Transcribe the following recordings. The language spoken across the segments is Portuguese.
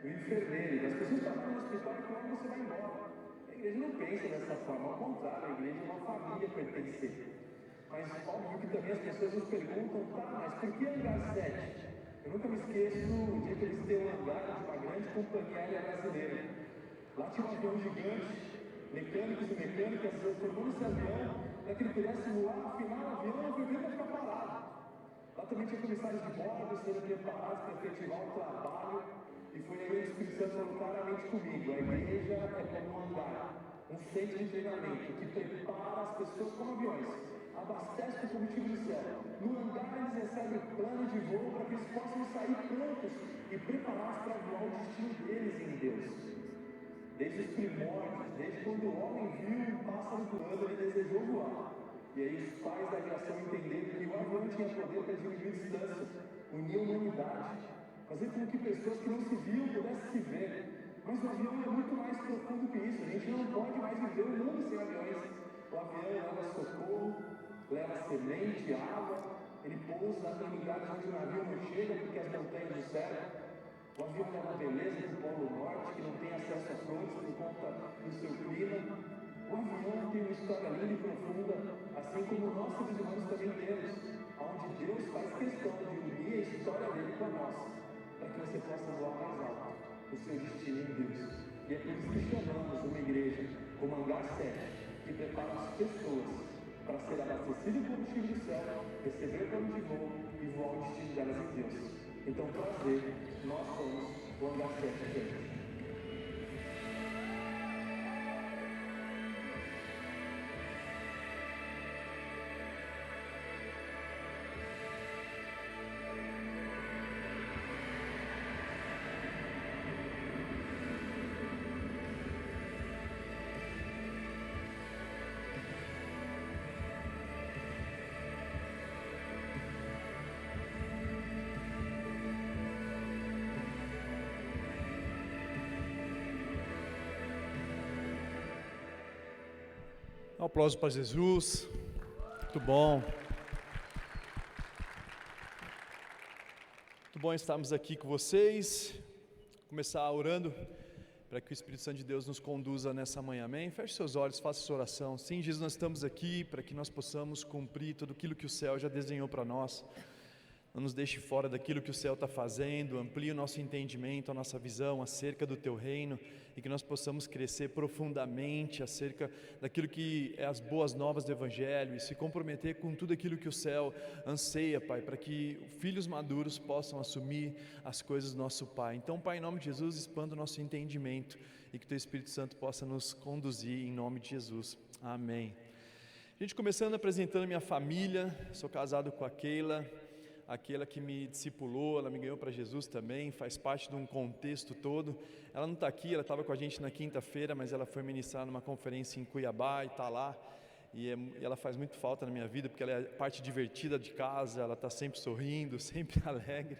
o enfermeiro. As pessoas trabalham no hospital e logo você vai embora. A igreja não pensa dessa forma, ao contrário, a igreja é uma família pertencer. Mas óbvio que também as pessoas nos perguntam, tá, mas por que hangar 7? Eu nunca me esqueço do dia que eles têm um hangar de uma grande companhia aérea brasileira. Lá tinha um avião gigante, mecânicos e mecânicas formando esse avião, para que ele pudesse voar, afinal o avião não foi feito para ficar parado. Lá também tinha comissários de bordo sendo preparados para efetivar o trabalho, e foi aí que o Espírito Santo falou claramente comigo: a igreja é como um hangar, um centro de treinamento que prepara as pessoas como aviões, abastece o combustível do céu. No hangar eles recebem plano de voo para que eles possam sair prontos e preparados para voar o destino deles em Deus. Desde os primórdios, desde quando o homem viu um pássaro voando, ele desejou voar. E aí os pais da aviação entenderam que o avião tinha poder para diminuir distância, unir a humanidade, fazer com que pessoas que não se viam pudessem se ver. Mas o avião é muito mais profundo que isso. A gente não pode mais viver o mundo sem aviões. O avião leva socorro, leva semente, água, ele pousa em lugares onde o navio não chega porque as montanhas do céu. O avião leva beleza para o Polo Norte, que não tem acesso a frutos por conta do seu clima. O avião tem uma história linda e profunda, assim como nós, seres humanos, também temos, onde Deus faz questão de unir a história dele com a nossa, para que você possa voar mais alto, o seu destino em Deus. E é por isso que chamamos uma igreja como Hangar 7, que prepara as pessoas para ser abastecido com o combustível do céu, receber o plano de voo e voar o destino delas em Deus. Então, prazer, nós somos o Hangar 7 aqui. Um aplauso para Jesus, muito bom. Muito bom estarmos aqui com vocês. Vou começar orando para que o Espírito Santo de Deus nos conduza nessa manhã, amém? Feche seus olhos, faça sua oração. Sim, Jesus, nós estamos aqui para que nós possamos cumprir tudo aquilo que o céu já desenhou para nós. Não nos deixe fora daquilo que o céu está fazendo, amplie o nosso entendimento, a nossa visão acerca do Teu reino e que nós possamos crescer profundamente acerca daquilo que é as boas novas do Evangelho e se comprometer com tudo aquilo que o céu anseia, Pai, para que filhos maduros possam assumir as coisas do nosso Pai. Então, Pai, em nome de Jesus, expanda o nosso entendimento e que o Teu Espírito Santo possa nos conduzir em nome de Jesus. Amém. Gente, começando apresentando minha família, sou casado com a Keila. Aquela que me discipulou, ela me ganhou para Jesus também, faz parte de um contexto todo. Ela não está aqui, ela estava com a gente na quinta-feira, mas ela foi ministrar numa conferência em Cuiabá e está lá. E ela faz muito falta na minha vida, porque ela é parte divertida de casa, ela está sempre sorrindo, sempre alegre.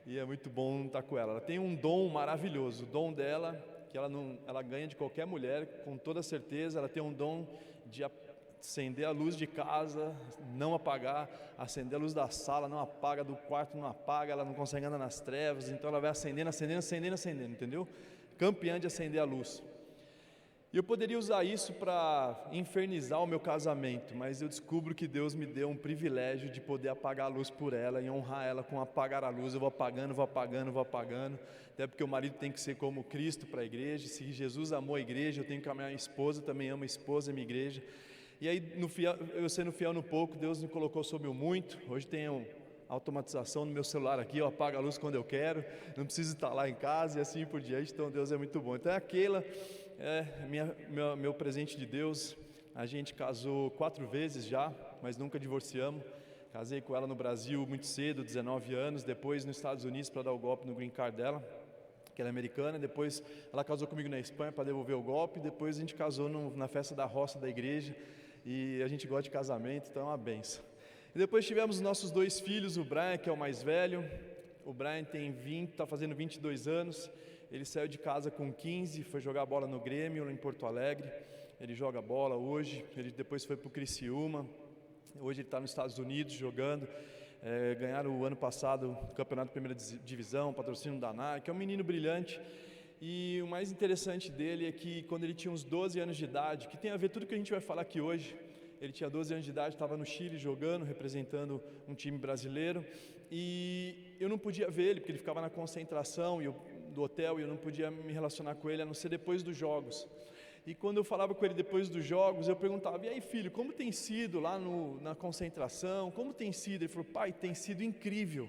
E é muito bom estar com ela. Ela tem um dom maravilhoso, o dom dela, que ela ganha de qualquer mulher, com toda certeza. Ela tem um dom de acender a luz de casa, não apagar, acender a luz da sala, não apaga, do quarto não apaga, ela não consegue andar nas trevas, então ela vai acendendo, entendeu? Campeã de acender a luz. E eu poderia usar isso para infernizar o meu casamento, mas eu descubro que Deus me deu um privilégio de poder apagar a luz por ela e honrar ela com apagar a luz. Eu vou apagando, até porque o marido tem que ser como Cristo para a igreja. Se Jesus amou a igreja, eu tenho que amar a minha esposa, também amo a esposa e a minha igreja. E aí, eu sendo fiel no pouco, Deus me colocou sobre o muito. Hoje tem automatização no meu celular aqui, eu apago a luz quando eu quero, não preciso estar lá em casa e assim por diante. Então Deus é muito bom. Então aquela meu presente de Deus. A gente casou 4 vezes já, mas nunca divorciamos. Casei com ela no Brasil muito cedo, 19 anos, depois nos Estados Unidos para dar o golpe no green card dela, que ela é americana. Depois ela casou comigo na Espanha para devolver o golpe. Depois a gente casou na festa da roça da igreja. E a gente gosta de casamento, então é uma benção. E depois tivemos os nossos 2 filhos, o Brian, que é o mais velho. O Brian está fazendo 22 anos. Ele saiu de casa com 15, foi jogar bola no Grêmio, lá em Porto Alegre. Ele joga bola hoje. Ele depois foi para o Criciúma. Hoje ele está nos Estados Unidos jogando. ganharam o ano passado o campeonato de primeira divisão, patrocínio da Nike, é um menino brilhante. E o mais interessante dele é que quando ele tinha uns 12 anos de idade, que tem a ver tudo que a gente vai falar aqui hoje, ele tinha 12 anos de idade, estava no Chile jogando, representando um time brasileiro, e eu não podia ver ele, porque ele ficava na concentração do hotel, e eu não podia me relacionar com ele, a não ser depois dos jogos. E quando eu falava com ele depois dos jogos, eu perguntava: e aí, filho, como tem sido lá na concentração, como tem sido? Ele falou: pai, tem sido incrível,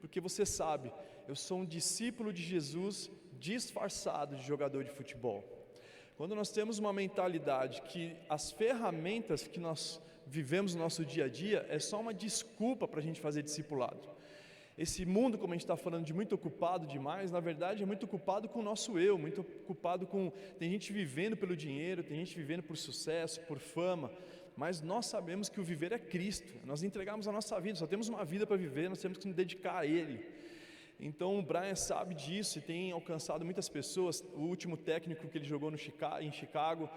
porque você sabe, eu sou um discípulo de Jesus disfarçado de jogador de futebol. Quando nós temos uma mentalidade que as ferramentas que nós vivemos no nosso dia a dia é só uma desculpa para a gente fazer discipulado. Esse mundo, como a gente está falando, de muito ocupado demais, na verdade é muito ocupado com o nosso eu, muito ocupado com... Tem gente vivendo pelo dinheiro, tem gente vivendo por sucesso, por fama, mas nós sabemos que o viver é Cristo. Nós entregamos a nossa vida, só temos uma vida para viver, nós temos que nos dedicar a Ele. Então o Brian sabe disso e tem alcançado muitas pessoas. O último técnico que ele jogou em Chicago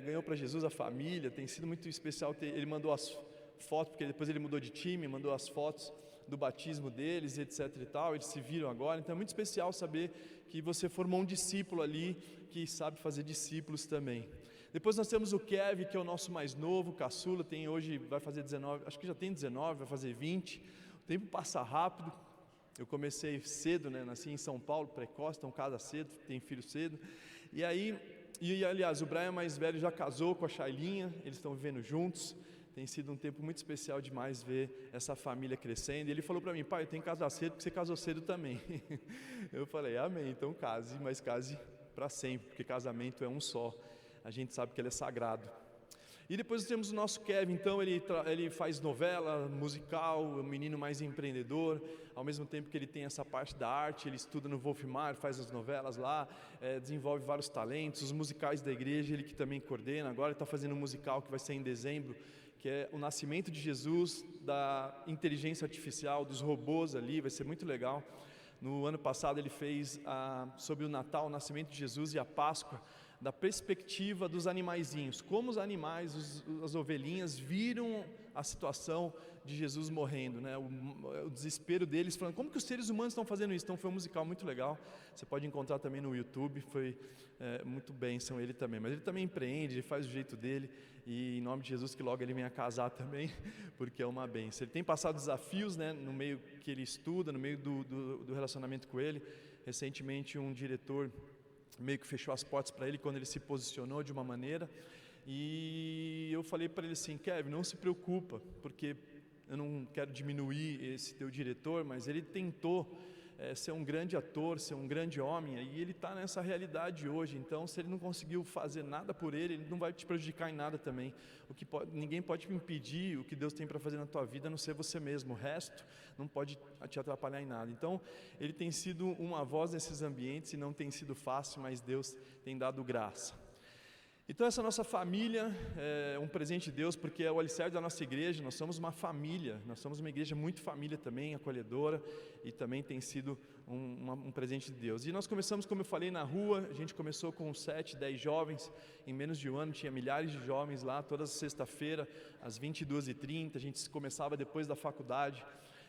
ganhou para Jesus a família. Tem sido muito especial. Ele mandou as fotos, porque depois ele mudou de time, mandou as fotos do batismo deles, etc e tal. Eles se viram agora. Então é muito especial saber que você formou um discípulo ali que sabe fazer discípulos também. Depois nós temos o Kevin, que é o nosso mais novo, caçula, hoje vai fazer 19, acho que já tem 19, vai fazer 20. O tempo passa rápido. Eu comecei cedo, né? Nasci em São Paulo, precoce, então casa cedo, tem filho cedo. Aliás, o Brian mais velho já casou com a Shailinha, eles estão vivendo juntos. Tem sido um tempo muito especial demais ver essa família crescendo. E ele falou para mim: pai, eu tenho que casar cedo porque você casou cedo também. Eu falei: amém, então case, mas case para sempre, porque casamento é um só. A gente sabe que ele é sagrado. E depois temos o nosso Kevin, então ele faz novela, musical, é um menino mais empreendedor, ao mesmo tempo que ele tem essa parte da arte, ele estuda no Wolfmar, faz as novelas lá, desenvolve vários talentos, os musicais da igreja, ele que também coordena. Agora ele está fazendo um musical que vai ser em dezembro, que é o nascimento de Jesus, da inteligência artificial, dos robôs ali, vai ser muito legal. No ano passado ele fez sobre o Natal, o nascimento de Jesus e a Páscoa, da perspectiva dos animaizinhos, como os animais, as ovelhinhas viram a situação de Jesus morrendo, né? O desespero deles, falando como que os seres humanos estão fazendo isso. Então foi um musical muito legal, você pode encontrar também no YouTube, foi muito bênção ele também, mas ele também empreende, ele faz o jeito dele, e em nome de Jesus que logo ele venha casar também, porque é uma bênção. Ele tem passado desafios, né, no meio que ele estuda, no meio do relacionamento com ele. Recentemente um diretor meio que fechou as portas para ele quando ele se posicionou de uma maneira, e eu falei para ele assim: Kevin, não se preocupa, porque eu não quero diminuir esse teu diretor, mas ele tentou ser um grande ator, ser um grande homem, e ele está nessa realidade hoje. Então se ele não conseguiu fazer nada por ele não vai te prejudicar em nada também. Ninguém pode impedir o que Deus tem para fazer na tua vida, a não ser você mesmo. O resto não pode te atrapalhar em nada. Então ele tem sido uma voz nesses ambientes, e não tem sido fácil, mas Deus tem dado graça. Então essa nossa família é um presente de Deus, porque é o alicerce da nossa igreja. Nós somos uma família, nós somos uma igreja muito família também, acolhedora, e também tem sido um presente de Deus. E nós começamos, como eu falei, na rua. A gente começou com 7, 10 jovens, em menos de um ano tinha milhares de jovens lá, toda sexta-feira, às 22h30, a gente começava depois da faculdade.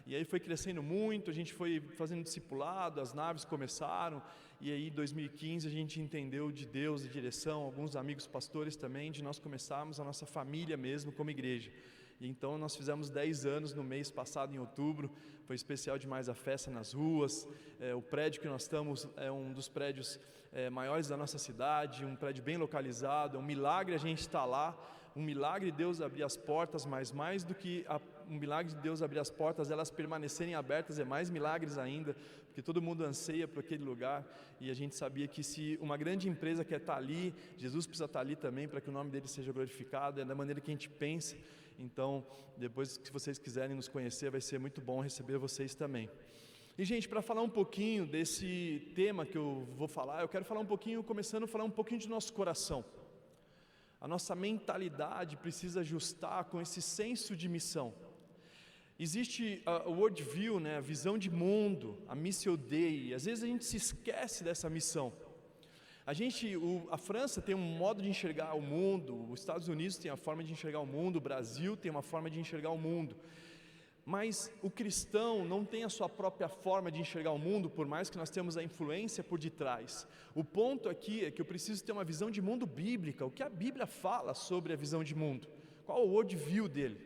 E aí foi crescendo muito, a gente foi fazendo discipulado, as naves começaram, e aí em 2015 a gente entendeu de Deus, de direção, alguns amigos pastores também, de nós começarmos a nossa família mesmo como igreja. E então nós fizemos 10 anos no mês passado, em outubro. Foi especial demais a festa nas ruas. O prédio que nós estamos é um dos prédios maiores da nossa cidade, um prédio bem localizado. É um milagre a gente estar lá, um milagre de Deus abrir as portas, mas mais do que um milagre de Deus abrir as portas, elas permanecerem abertas, é mais milagres ainda, porque todo mundo anseia por aquele lugar. E a gente sabia que se uma grande empresa quer estar ali, Jesus precisa estar ali também, para que o nome dele seja glorificado. É da maneira que a gente pensa. Então depois, se vocês quiserem nos conhecer, vai ser muito bom receber vocês também. E gente, para falar um pouquinho desse tema que eu vou falar, eu quero falar um pouquinho, começando a falar um pouquinho de nosso coração. A nossa mentalidade precisa ajustar com esse senso de missão. Existe o worldview, né, a visão de mundo, a missio Dei. Às vezes a gente se esquece dessa missão. A França tem um modo de enxergar o mundo, os Estados Unidos tem a forma de enxergar o mundo, o Brasil tem uma forma de enxergar o mundo. Mas o cristão não tem a sua própria forma de enxergar o mundo, por mais que nós temos a influência por detrás. O ponto aqui é que eu preciso ter uma visão de mundo bíblica, o que a Bíblia fala sobre a visão de mundo, qual o worldview dele,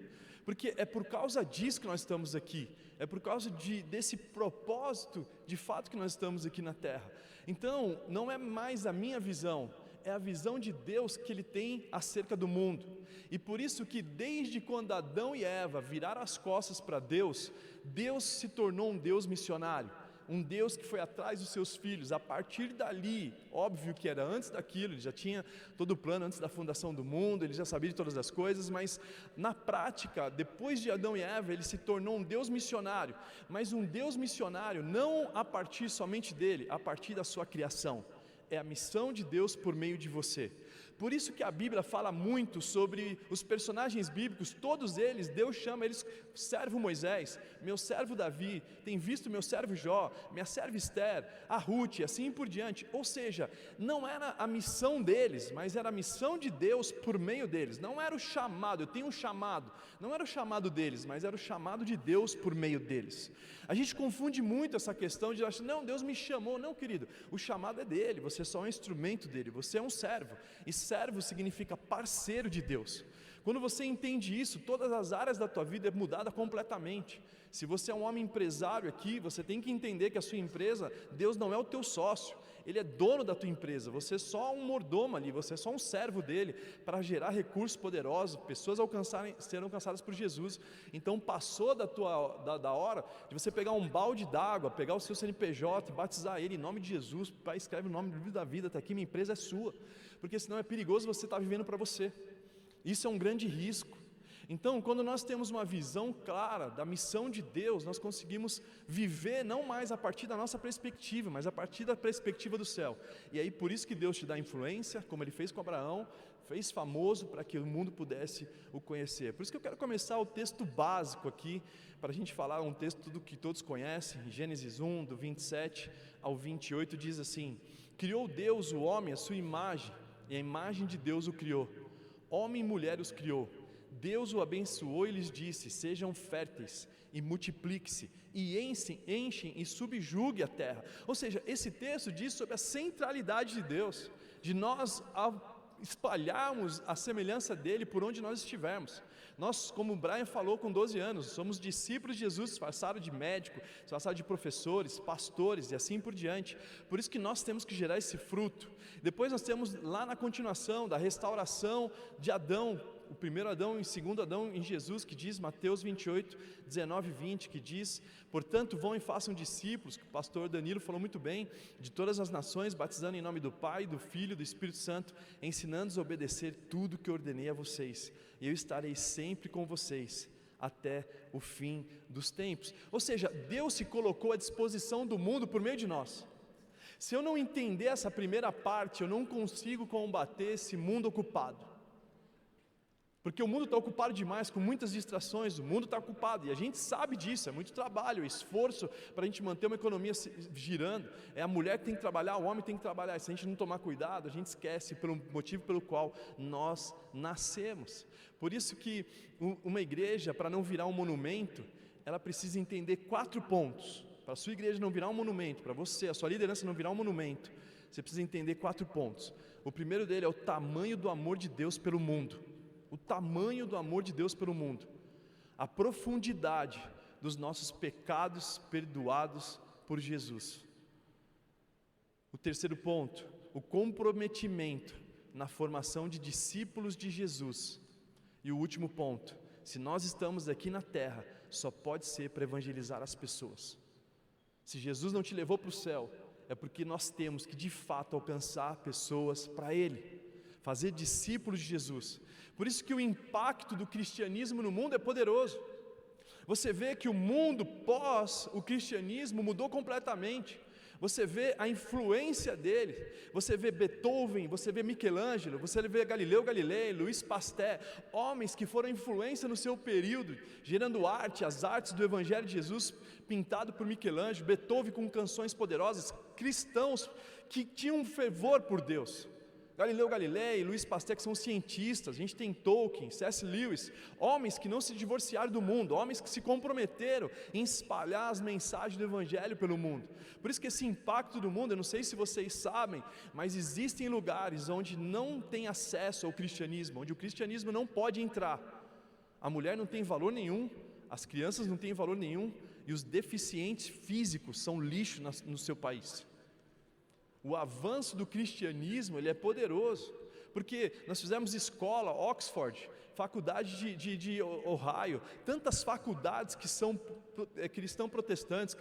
porque é por causa disso que nós estamos aqui, é por causa desse propósito de fato que nós estamos aqui na terra. Então não é mais a minha visão, é a visão de Deus que Ele tem acerca do mundo. E por isso que desde quando Adão e Eva viraram as costas para Deus, Deus se tornou um Deus missionário, um Deus que foi atrás dos seus filhos. A partir dali, óbvio que era antes daquilo, Ele já tinha todo o plano antes da fundação do mundo, Ele já sabia de todas as coisas, mas na prática, depois de Adão e Eva, Ele se tornou um Deus missionário, mas um Deus missionário não a partir somente dele, a partir da sua criação. É a missão de Deus por meio de você. Por isso que a Bíblia fala muito sobre os personagens bíblicos, todos eles, Deus chama eles servo Moisés, meu servo Davi, tem visto meu servo Jó, minha serva Esther, a Ruth, e assim por diante. Ou seja, não era a missão deles, mas era a missão de Deus por meio deles. Não era o chamado, eu tenho um chamado, não era o chamado deles, mas era o chamado de Deus por meio deles. A gente confunde muito essa questão de achar, não, Deus me chamou. Não, querido, o chamado é dele, você só é um instrumento dele, você é um servo, e servo significa parceiro de Deus. Quando você entende isso, todas as áreas da tua vida é mudada completamente. Se você é um homem empresário aqui, você tem que entender que a sua empresa, Deus não é o teu sócio, Ele é dono da tua empresa, você é só um mordomo ali, você é só um servo dele, para gerar recursos poderosos, pessoas serem alcançadas por Jesus. Então passou da hora de você pegar um balde d'água, pegar o seu CNPJ e batizar ele em nome de Jesus. Pai, escreve o nome do livro da vida, está aqui, minha empresa é sua, porque senão é perigoso você estar vivendo para você. Isso é um grande risco. Então, quando nós temos uma visão clara da missão de Deus, nós conseguimos viver não mais a partir da nossa perspectiva, mas a partir da perspectiva do céu. E aí por isso que Deus te dá influência, como Ele fez com Abraão, fez famoso para que o mundo pudesse o conhecer. Por isso que eu quero começar o texto básico aqui, para a gente falar um texto que todos conhecem, Gênesis 1, do 27 ao 28, diz assim: criou Deus o homem à sua imagem, e a imagem de Deus o criou, homem e mulher os criou. Deus o abençoou e lhes disse: sejam férteis e multipliquem-se e enchem e subjuguem a terra. Ou seja, esse texto diz sobre a centralidade de Deus, de nós espalharmos a semelhança dele por onde nós estivermos. Nós, como o Brian falou com 12 anos, somos discípulos de Jesus, disfarçados de médico, disfarçados de professores, pastores e assim por diante. Por isso que nós temos que gerar esse fruto. Depois nós temos lá na continuação da restauração de Adão, o primeiro Adão e o segundo Adão em Jesus, que diz Mateus 28, 19 e 20, que diz: portanto vão e façam discípulos, que o pastor Danilo falou muito bem, de todas as nações, batizando em nome do Pai, do Filho e do Espírito Santo, ensinando-os a obedecer tudo que eu ordenei a vocês, e eu estarei sempre com vocês até o fim dos tempos. Ou seja, Deus se colocou à disposição do mundo por meio de nós. Se eu não entender essa primeira parte, eu não consigo combater esse mundo ocupado. Porque o mundo está ocupado demais, com muitas distrações, o mundo está ocupado, e a gente sabe disso, é muito trabalho, esforço para a gente manter uma economia girando. É a mulher que tem que trabalhar, o homem tem que trabalhar, e se a gente não tomar cuidado, a gente esquece pelo motivo pelo qual nós nascemos. Por isso que uma igreja, para não virar um monumento, ela precisa entender 4 pontos. Para a sua igreja não virar um monumento, para você, a sua liderança não virar um monumento, você precisa entender 4 pontos. O primeiro dele é o tamanho do amor de Deus pelo mundo. O tamanho do amor de Deus pelo mundo, a profundidade dos nossos pecados perdoados por Jesus. O terceiro ponto, o comprometimento na formação de discípulos de Jesus. E o último ponto, se nós estamos aqui na terra, só pode ser para evangelizar as pessoas. Se Jesus não te levou para o céu, é porque nós temos que de fato alcançar pessoas para Ele, fazer discípulos de Jesus. Por isso que o impacto do cristianismo no mundo é poderoso. Você vê que o mundo pós o cristianismo mudou completamente. Você vê a influência dele, você vê Beethoven, você vê Michelangelo, você vê Galileu Galilei, Louis Pasteur, homens que foram influência no seu período, gerando arte, as artes do Evangelho de Jesus, pintado por Michelangelo, Beethoven com canções poderosas, cristãos que tinham um fervor por Deus. Galileu Galilei, Louis Pasteur, que são cientistas, a gente tem Tolkien, C.S. Lewis, homens que não se divorciaram do mundo, homens que se comprometeram em espalhar as mensagens do Evangelho pelo mundo. Por isso que esse impacto do mundo, eu não sei se vocês sabem, mas existem lugares onde não tem acesso ao cristianismo, onde o cristianismo não pode entrar. A mulher não tem valor nenhum, as crianças não têm valor nenhum, e os deficientes físicos são lixo no seu país. O avanço do cristianismo, ele é poderoso, porque nós fizemos escola, Oxford, faculdade de Ohio, tantas faculdades que são cristãos protestantes,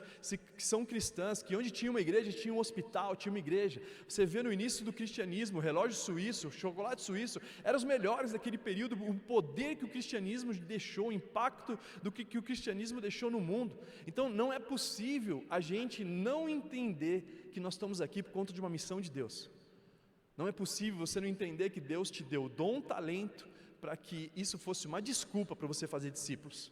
que são cristãs, que onde tinha uma igreja, tinha um hospital, tinha uma igreja. Você vê no início do cristianismo, o relógio suíço, o chocolate suíço, eram os melhores daquele período, o poder que o cristianismo deixou, o impacto do que o cristianismo deixou no mundo. Então não é possível a gente não entender que nós estamos aqui por conta de uma missão de Deus. Não é possível você não entender que Deus te deu dom, talento, para que isso fosse uma desculpa para você fazer discípulos.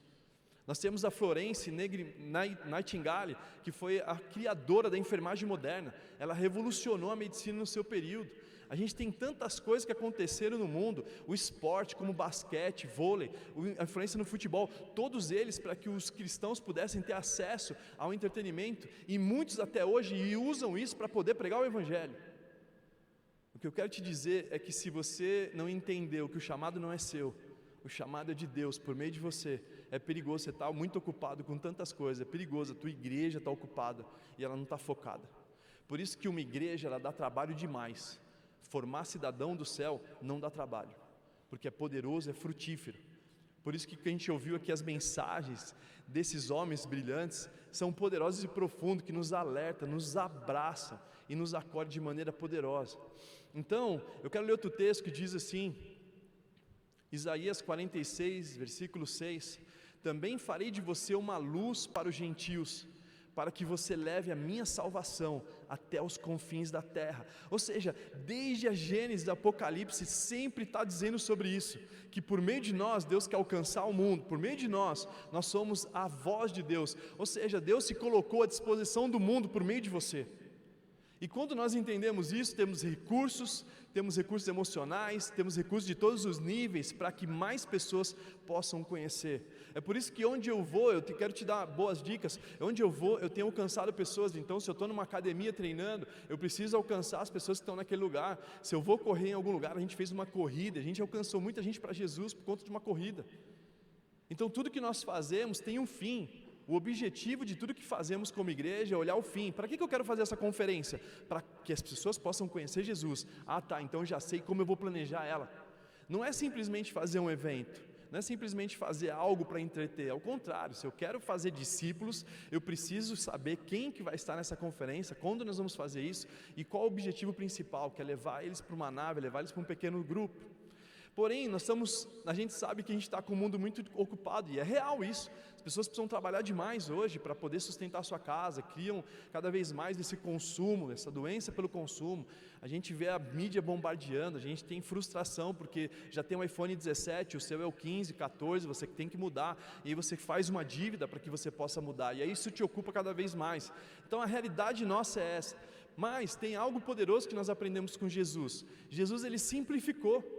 Nós temos a Florence Nightingale, que foi a criadora da enfermagem moderna. Ela revolucionou a medicina no seu período. A gente tem tantas coisas que aconteceram no mundo, o esporte como basquete, vôlei, a influência no futebol, todos eles para que os cristãos pudessem ter acesso ao entretenimento, e muitos até hoje usam isso para poder pregar o Evangelho. O que eu quero te dizer é que se você não entendeu que o chamado não é seu, o chamado é de Deus por meio de você, é perigoso, você está muito ocupado com tantas coisas, é perigoso, a tua igreja está ocupada e ela não está focada. Por isso que uma igreja, ela dá trabalho demais. Formar cidadão do céu não dá trabalho, porque é poderoso, é frutífero. Por isso que a gente ouviu aqui as mensagens desses homens brilhantes, são poderosos e profundos, que nos alertam, nos abraçam e nos acolhem de maneira poderosa. Então, eu quero ler outro texto que diz assim, Isaías 46, versículo 6, também farei de você uma luz para os gentios, para que você leve a minha salvação até os confins da terra. Ou seja, desde a Gênesis do Apocalipse, sempre está dizendo sobre isso, que por meio de nós, Deus quer alcançar o mundo, por meio de nós somos a voz de Deus, ou seja, Deus se colocou à disposição do mundo por meio de você. E quando nós entendemos isso, temos recursos emocionais, temos recursos de todos os níveis para que mais pessoas possam conhecer. É por isso que onde eu vou, quero te dar boas dicas, onde eu vou, eu tenho alcançado pessoas. Então se eu estou numa academia treinando, eu preciso alcançar as pessoas que estão naquele lugar. Se eu vou correr em algum lugar, a gente fez uma corrida, a gente alcançou muita gente para Jesus por conta de uma corrida. Então tudo que nós fazemos tem um fim. O objetivo de tudo que fazemos como igreja é olhar o fim. Para que eu quero fazer essa conferência? Para que as pessoas possam conhecer Jesus. Ah tá, então já sei como eu vou planejar ela. Não é simplesmente fazer um evento, não é simplesmente fazer algo para entreter. Ao contrário, se eu quero fazer discípulos, eu preciso saber quem que vai estar nessa conferência, quando nós vamos fazer isso e qual o objetivo principal, que é levar eles para uma nave, levar eles para um pequeno grupo. Porém, a gente sabe que a gente está com o mundo muito ocupado, e é real isso. As pessoas precisam trabalhar demais hoje para poder sustentar a sua casa, criam cada vez mais esse consumo, essa doença pelo consumo. A gente vê a mídia bombardeando, a gente tem frustração porque já tem um iPhone 17, o seu é o 15, 14, você tem que mudar, e aí você faz uma dívida para que você possa mudar, e aí isso te ocupa cada vez mais. Então a realidade nossa é essa. Mas tem algo poderoso que nós aprendemos com Jesus. Jesus, ele simplificou.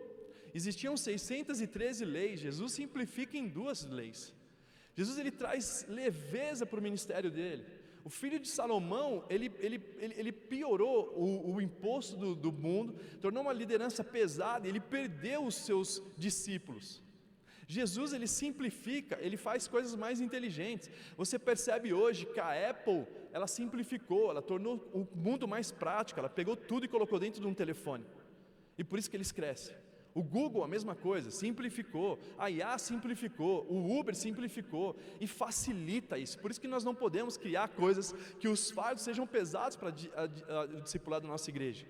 Existiam 613 leis, Jesus simplifica em 2 leis. Jesus, ele traz leveza para o ministério dele. O filho de Salomão, ele piorou o imposto do mundo, tornou uma liderança pesada, ele perdeu os seus discípulos. Jesus, ele simplifica, ele faz coisas mais inteligentes. Você percebe hoje que a Apple, ela simplificou, ela tornou o mundo mais prático, ela pegou tudo e colocou dentro de um telefone, e por isso que eles crescem. O Google, a mesma coisa, simplificou, a IA simplificou, o Uber simplificou e facilita isso. Por isso que nós não podemos criar coisas que os fardos sejam pesados para o discipulado da nossa igreja.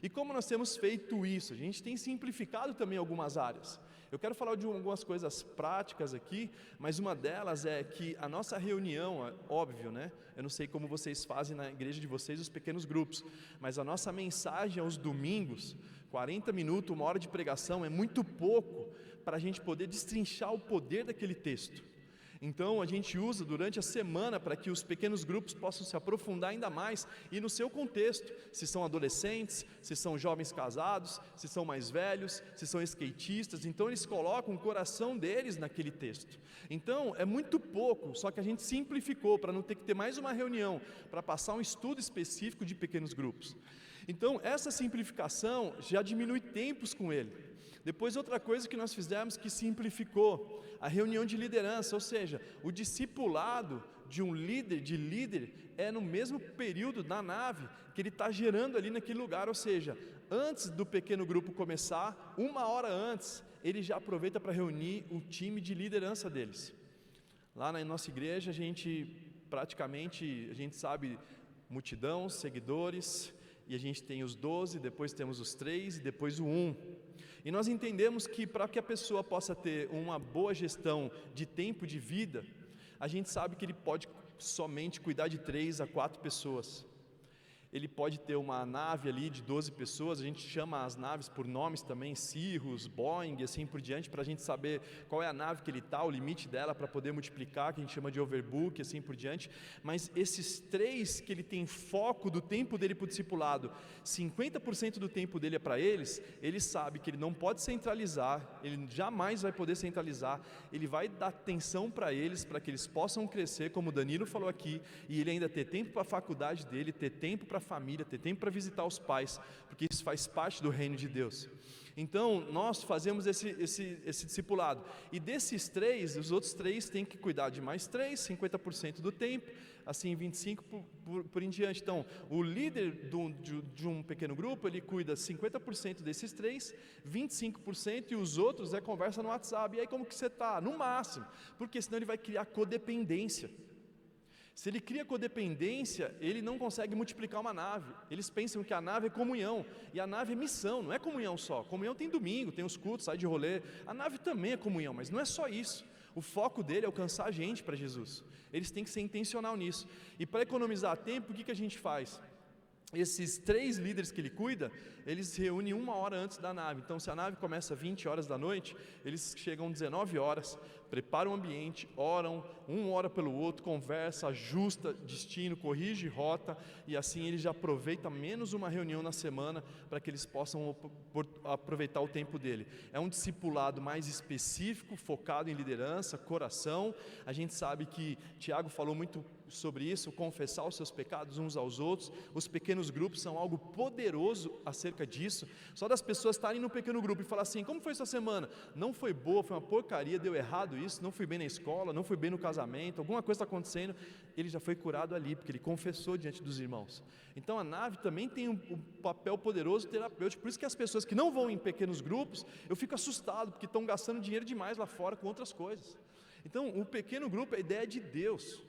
E como nós temos feito isso? A gente tem simplificado também algumas áreas. Eu quero falar de algumas coisas práticas aqui, mas uma delas é que a nossa reunião, óbvio, né? Eu não sei como vocês fazem na igreja de vocês os pequenos grupos, mas a nossa mensagem aos domingos, 40 minutos, 1 hora de pregação, é muito pouco para a gente poder destrinchar o poder daquele texto. Então a gente usa durante a semana para que os pequenos grupos possam se aprofundar ainda mais e no seu contexto, se são adolescentes, se são jovens casados, se são mais velhos, se são skatistas, então eles colocam o coração deles naquele texto. Então é muito pouco, só que a gente simplificou para não ter que ter mais uma reunião, para passar um estudo específico de pequenos grupos. Então essa simplificação já diminui tempos com ele. Depois outra coisa que nós fizemos que simplificou, a reunião de liderança, ou seja, o discipulado de um líder é no mesmo período da nave que ele está gerando ali naquele lugar, ou seja, antes do pequeno grupo começar, 1 hora antes, ele já aproveita para reunir o time de liderança deles. Lá na nossa igreja a gente sabe multidão, seguidores, e a gente tem os 12, depois temos os 3 e depois o 1. E nós entendemos que para que a pessoa possa ter uma boa gestão de tempo de vida, a gente sabe que ele pode somente cuidar de 3 a 4 pessoas. Ele pode ter uma nave ali de 12 pessoas, a gente chama as naves por nomes também, Cirrus, Boeing, assim por diante, para a gente saber qual é a nave que ele está, o limite dela, para poder multiplicar, que a gente chama de overbook, assim por diante. Mas esses 3 que ele tem foco do tempo dele para o discipulado, 50% do tempo dele é para eles, ele sabe que ele não pode centralizar, ele jamais vai poder centralizar, ele vai dar atenção para eles, para que eles possam crescer, como o Danilo falou aqui, e ele ainda ter tempo para a faculdade dele, ter tempo para a família, ter tempo para visitar os pais, porque isso faz parte do reino de Deus. Então nós fazemos esse discipulado, e desses 3, os outros 3 têm que cuidar de mais 3, 50% do tempo, assim 25% por em diante. Então o líder de um pequeno grupo, ele cuida 50% desses 3, 25%, e os outros é conversa no WhatsApp, e aí como que você está? No máximo, porque senão ele vai criar codependência. Se ele cria codependência, ele não consegue multiplicar uma nave. Eles pensam que a nave é comunhão, e a nave é missão, não é comunhão só. Comunhão tem domingo, tem os cultos, sai de rolê. A nave também é comunhão, mas não é só isso. O foco dele é alcançar a gente para Jesus. Eles têm que ser intencional nisso. E para economizar tempo, o que a gente faz? Esses 3 líderes que ele cuida, eles se reúnem 1 hora antes da nave. Então se a nave começa às 20 horas da noite, eles chegam às 19 horas, preparam o ambiente, oram, um ora pelo outro, conversa, ajusta destino, corrige rota, e assim ele já aproveita menos uma reunião na semana, para que eles possam aproveitar o tempo dele. É um discipulado mais específico, focado em liderança, coração. A gente sabe que Tiago falou muito sobre isso, confessar os seus pecados uns aos outros. Os pequenos grupos são algo poderoso acerca disso. Só das pessoas estarem no pequeno grupo e falar assim: como foi sua semana? Não foi boa, foi uma porcaria, deu errado isso, não fui bem na escola, não fui bem no casamento, alguma coisa está acontecendo, ele já foi curado ali, porque ele confessou diante dos irmãos. Então a nave também tem um papel poderoso terapêutico. Por isso que as pessoas que não vão em pequenos grupos, eu fico assustado, porque estão gastando dinheiro demais lá fora com outras coisas. Então o pequeno grupo é a ideia de Deus.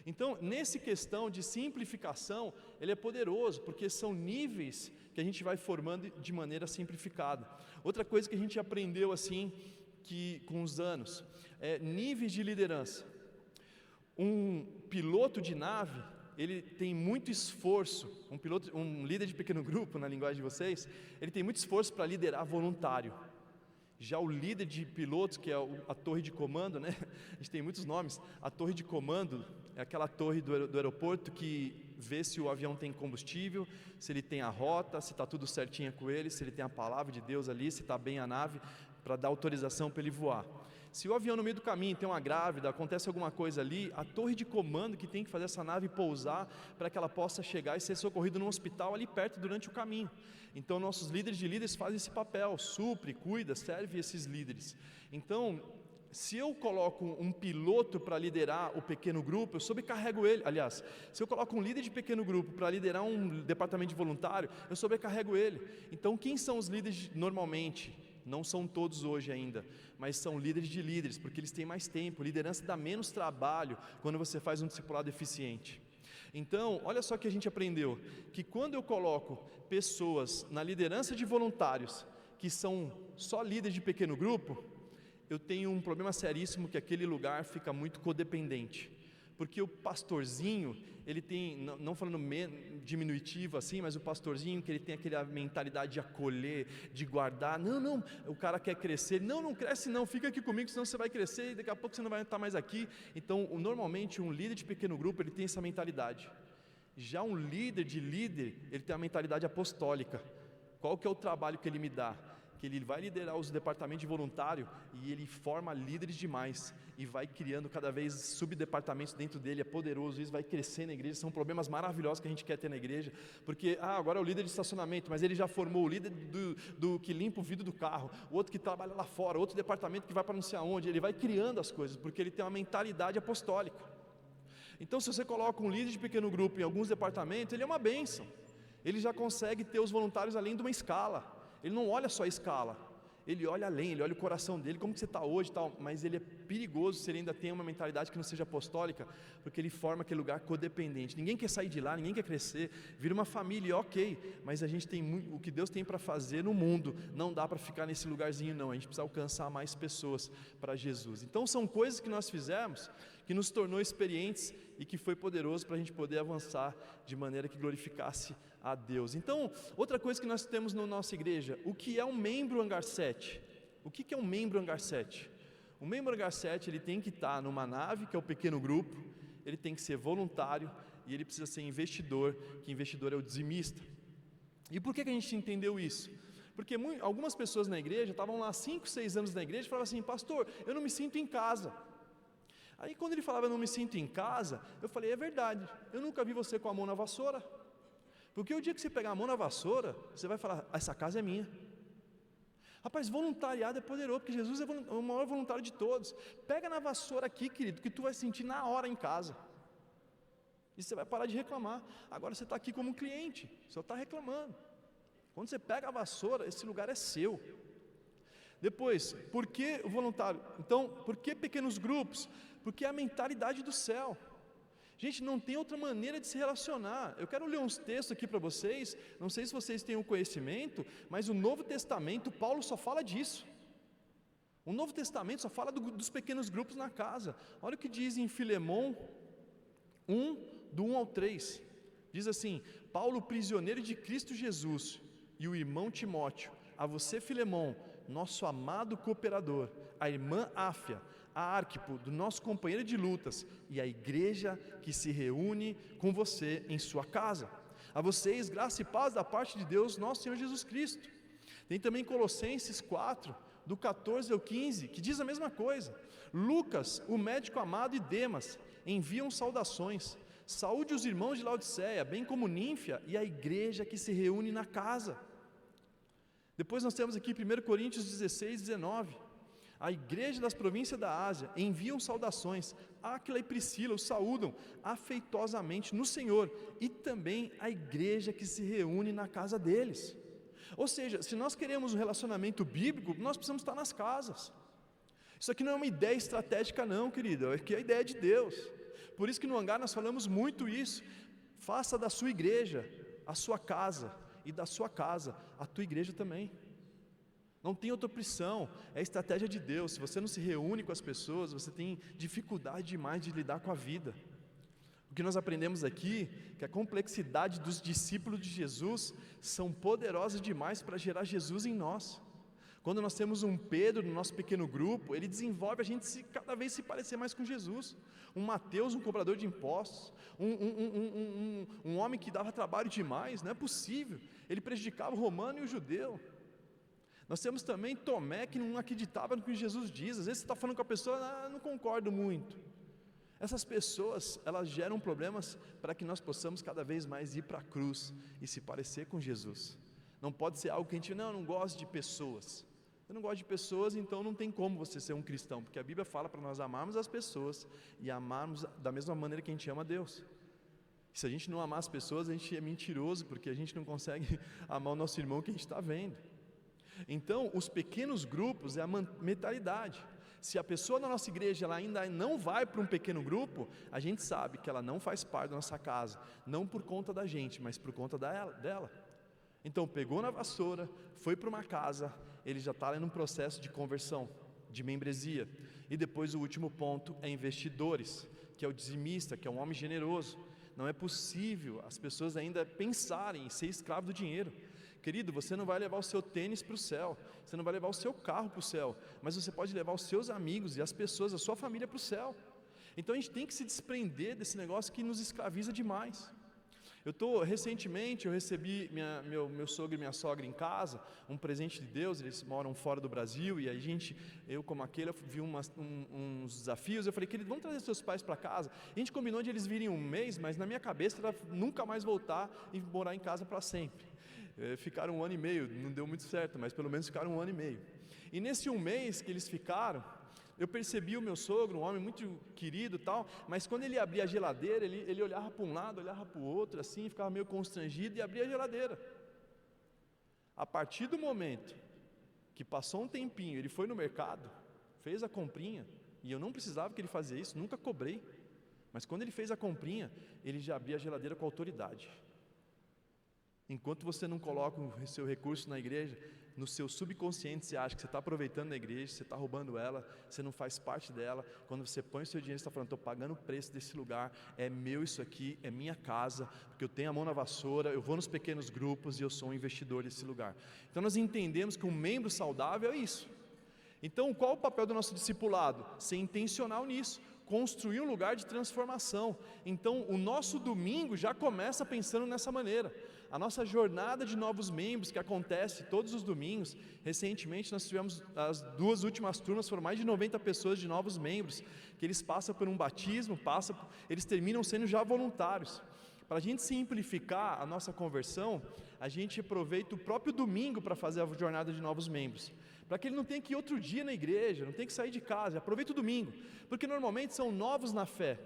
Então, nessa questão de simplificação, ele é poderoso, porque são níveis que a gente vai formando de maneira simplificada. Outra coisa que a gente aprendeu assim, que com os anos, é níveis de liderança. Um piloto de nave, ele tem muito esforço, um líder de pequeno grupo, na linguagem de vocês, ele tem muito esforço para liderar voluntário. Já o líder de pilotos, que é a torre de comando, né? A gente tem muitos nomes. A torre de comando é aquela torre do aeroporto que vê se o avião tem combustível, se ele tem a rota, se está tudo certinho com ele, se ele tem a palavra de Deus ali, se está bem a nave, para dar autorização para ele voar. Se o avião no meio do caminho tem uma grávida, acontece alguma coisa ali, a torre de comando que tem que fazer essa nave pousar para que ela possa chegar e ser socorrida num hospital ali perto durante o caminho. Então nossos líderes de líderes fazem esse papel, supre, cuida, serve esses líderes. Então, se eu coloco um piloto para liderar o pequeno grupo, eu sobrecarrego ele. Aliás, se eu coloco um líder de pequeno grupo para liderar um departamento de voluntário, eu sobrecarrego ele. Então quem são os líderes normalmente? Não são todos hoje ainda, mas são líderes de líderes, porque eles têm mais tempo. Liderança dá menos trabalho quando você faz um discipulado eficiente. Então, olha só que a gente aprendeu, que quando eu coloco pessoas na liderança de voluntários, que são só líderes de pequeno grupo, eu tenho um problema seríssimo, que aquele lugar fica muito codependente, Porque o pastorzinho, ele tem, não falando diminutivo assim, mas o pastorzinho que ele tem aquela mentalidade de acolher, de guardar, não, o cara quer crescer, não cresce não, fica aqui comigo, senão você vai crescer e daqui a pouco você não vai estar mais aqui. Então, normalmente um líder de pequeno grupo, ele tem essa mentalidade. Já um líder, ele tem a mentalidade apostólica. Qual que é o trabalho que ele me dá? Que ele vai liderar os departamentos de voluntário e ele forma líderes demais e vai criando cada vez subdepartamentos dentro dele, é poderoso, isso vai crescer na igreja. São problemas maravilhosos que a gente quer ter na igreja, porque agora é o líder de estacionamento, mas ele já formou o líder do que limpa o vidro do carro, o outro que trabalha lá fora, outro departamento que vai para não sei aonde. Ele vai criando as coisas, porque ele tem uma mentalidade apostólica. Então, se você coloca um líder de pequeno grupo em alguns departamentos, ele é uma bênção. Ele já consegue ter os voluntários além de uma escala. Ele não olha só a escala, ele olha além, ele olha o coração dele, como que você está hoje e tal. Mas ele é perigoso se ele ainda tem uma mentalidade que não seja apostólica, porque ele forma aquele lugar codependente. Ninguém quer sair de lá, ninguém quer crescer, vira uma família, ok, mas a gente tem muito, o que Deus tem para fazer no mundo, não dá para ficar nesse lugarzinho não, a gente precisa alcançar mais pessoas para Jesus. Então são coisas que nós fizemos, que nos tornou experientes e que foi poderoso para a gente poder avançar de maneira que glorificasse a Deus. Então, outra coisa que nós temos na nossa igreja, o que é um membro Hangar 7? O que é um membro Hangar 7? O membro Hangar 7, ele tem que estar numa nave, que é o pequeno grupo, ele tem que ser voluntário e ele precisa ser investidor, que investidor é o dizimista. E por que a gente entendeu isso? Porque algumas pessoas na igreja estavam lá 5, 6 anos na igreja e falavam assim: pastor, eu não me sinto em casa. Aí quando ele falava eu não me sinto em casa, eu falei: é verdade, eu nunca vi você com a mão na vassoura. Porque o dia que você pegar a mão na vassoura, você vai falar: essa casa é minha. Rapaz, voluntariado é poderoso, porque Jesus é o maior voluntário de todos. Pega na vassoura aqui, querido, que tu vai sentir na hora em casa. E você vai parar de reclamar. Agora você está aqui como cliente, só está reclamando. Quando você pega a vassoura, esse lugar é seu. Depois, por que o voluntário? Então, por que pequenos grupos? Porque é a mentalidade do céu. Gente, não tem outra maneira de se relacionar. Eu quero ler uns textos aqui para vocês, não sei se vocês têm o conhecimento, mas o Novo Testamento, Paulo só fala disso. O Novo Testamento só fala dos pequenos grupos na casa. Olha o que diz em Filemão 1, do 1 ao 3. Diz assim: Paulo, prisioneiro de Cristo Jesus, e o irmão Timóteo, a você, Filemão, nosso amado cooperador, a irmã Áfia, a Arquipo, do nosso companheiro de lutas, e a igreja que se reúne com você em sua casa. A vocês, graça e paz da parte de Deus, nosso Senhor Jesus Cristo. Tem também Colossenses 4, do 14 ao 15, que diz a mesma coisa. Lucas, o médico amado, e Demas enviam saudações. Saúde os irmãos de Laodiceia, bem como Nínfia e a igreja que se reúne na casa. Depois nós temos aqui 1 Coríntios 16, 19. A igreja das províncias da Ásia enviam saudações. Áquila e Priscila os saúdam afetuosamente no Senhor, e também a igreja que se reúne na casa deles. Ou seja, se nós queremos um relacionamento bíblico, nós precisamos estar nas casas. Isso aqui não é uma ideia estratégica não, querido, é que é a ideia de Deus. Por isso que no Hangar nós falamos muito isso. Faça da sua igreja a sua casa, e da sua casa a tua igreja também. Não tem outra opção, é a estratégia de Deus. Se você não se reúne com as pessoas, você tem dificuldade demais de lidar com a vida. O que nós aprendemos aqui, que a complexidade dos discípulos de Jesus são poderosas demais para gerar Jesus em nós. Quando nós temos um Pedro no nosso pequeno grupo, ele desenvolve a gente cada vez se parecer mais com Jesus. Um Mateus, um cobrador de impostos, um homem que dava trabalho demais, não é possível. Ele prejudicava o romano e o judeu. Nós temos também Tomé, que não acreditava no que Jesus diz. Às vezes você está falando com a pessoa: não concordo muito. Essas pessoas, elas geram problemas para que nós possamos cada vez mais ir para a cruz e se parecer com Jesus. Não pode ser algo que a gente, não gosto de pessoas. Eu não gosto de pessoas, então não tem como você ser um cristão, porque a Bíblia fala para nós amarmos as pessoas e amarmos da mesma maneira que a gente ama a Deus. E se a gente não amar as pessoas, a gente é mentiroso, porque a gente não consegue amar o nosso irmão que a gente está vendo. Então, os pequenos grupos é a mentalidade. Se a pessoa da nossa igreja ela ainda não vai para um pequeno grupo, a gente sabe que ela não faz parte da nossa casa, não por conta da gente, mas por conta dela. Então, pegou na vassoura, foi para uma casa, ele já está num processo de conversão, de membresia. E depois o último ponto é investidores. que é o dizimista, que é um homem generoso. Não é possível as pessoas ainda pensarem em ser escravo do dinheiro. Querido, você não vai levar o seu tênis para o céu, você não vai levar o seu carro para o céu, mas você pode levar os seus amigos e as pessoas, a sua família para o céu. Então a gente tem que se desprender desse negócio que nos escraviza demais. Recentemente eu recebi meu sogro e minha sogra em casa, um presente de Deus. Eles moram fora do Brasil, e aí eu como aquele, eu vi uns desafios. Eu falei, querido, vamos trazer seus pais para casa. A gente combinou de eles virem um mês, mas na minha cabeça era nunca mais voltar e morar em casa para sempre. Ficaram 1 ano e meio, não deu muito certo, mas pelo menos ficaram 1 ano e meio. E nesse 1 mês que eles ficaram, eu percebi o meu sogro, um homem muito querido e tal, mas quando ele abria a geladeira, ele olhava para um lado, olhava para o outro, assim, ficava meio constrangido e abria a geladeira. A partir do momento que passou um tempinho, ele foi no mercado, fez a comprinha, e eu não precisava que ele fazia isso, nunca cobrei, mas quando ele fez a comprinha, ele já abria a geladeira com autoridade. Enquanto você não coloca o seu recurso na igreja, no seu subconsciente você acha que você está aproveitando a igreja, você está roubando ela, você não faz parte dela. Quando você põe o seu dinheiro, você está falando, estou pagando o preço desse lugar, é meu isso aqui, é minha casa, porque eu tenho a mão na vassoura, eu vou nos pequenos grupos e eu sou um investidor desse lugar. Então nós entendemos que um membro saudável é isso. Então qual o papel do nosso discipulado? Ser intencional nisso, construir um lugar de transformação. Então o nosso domingo já começa pensando nessa maneira. A nossa jornada de novos membros, que acontece todos os domingos, recentemente nós tivemos as 2 últimas turmas, foram mais de 90 pessoas de novos membros, que eles passam por um batismo, eles terminam sendo já voluntários. Para a gente simplificar a nossa conversão, a gente aproveita o próprio domingo para fazer a jornada de novos membros, para que ele não tenha que ir outro dia na igreja, não tenha que sair de casa, aproveita o domingo, porque normalmente são novos na fé.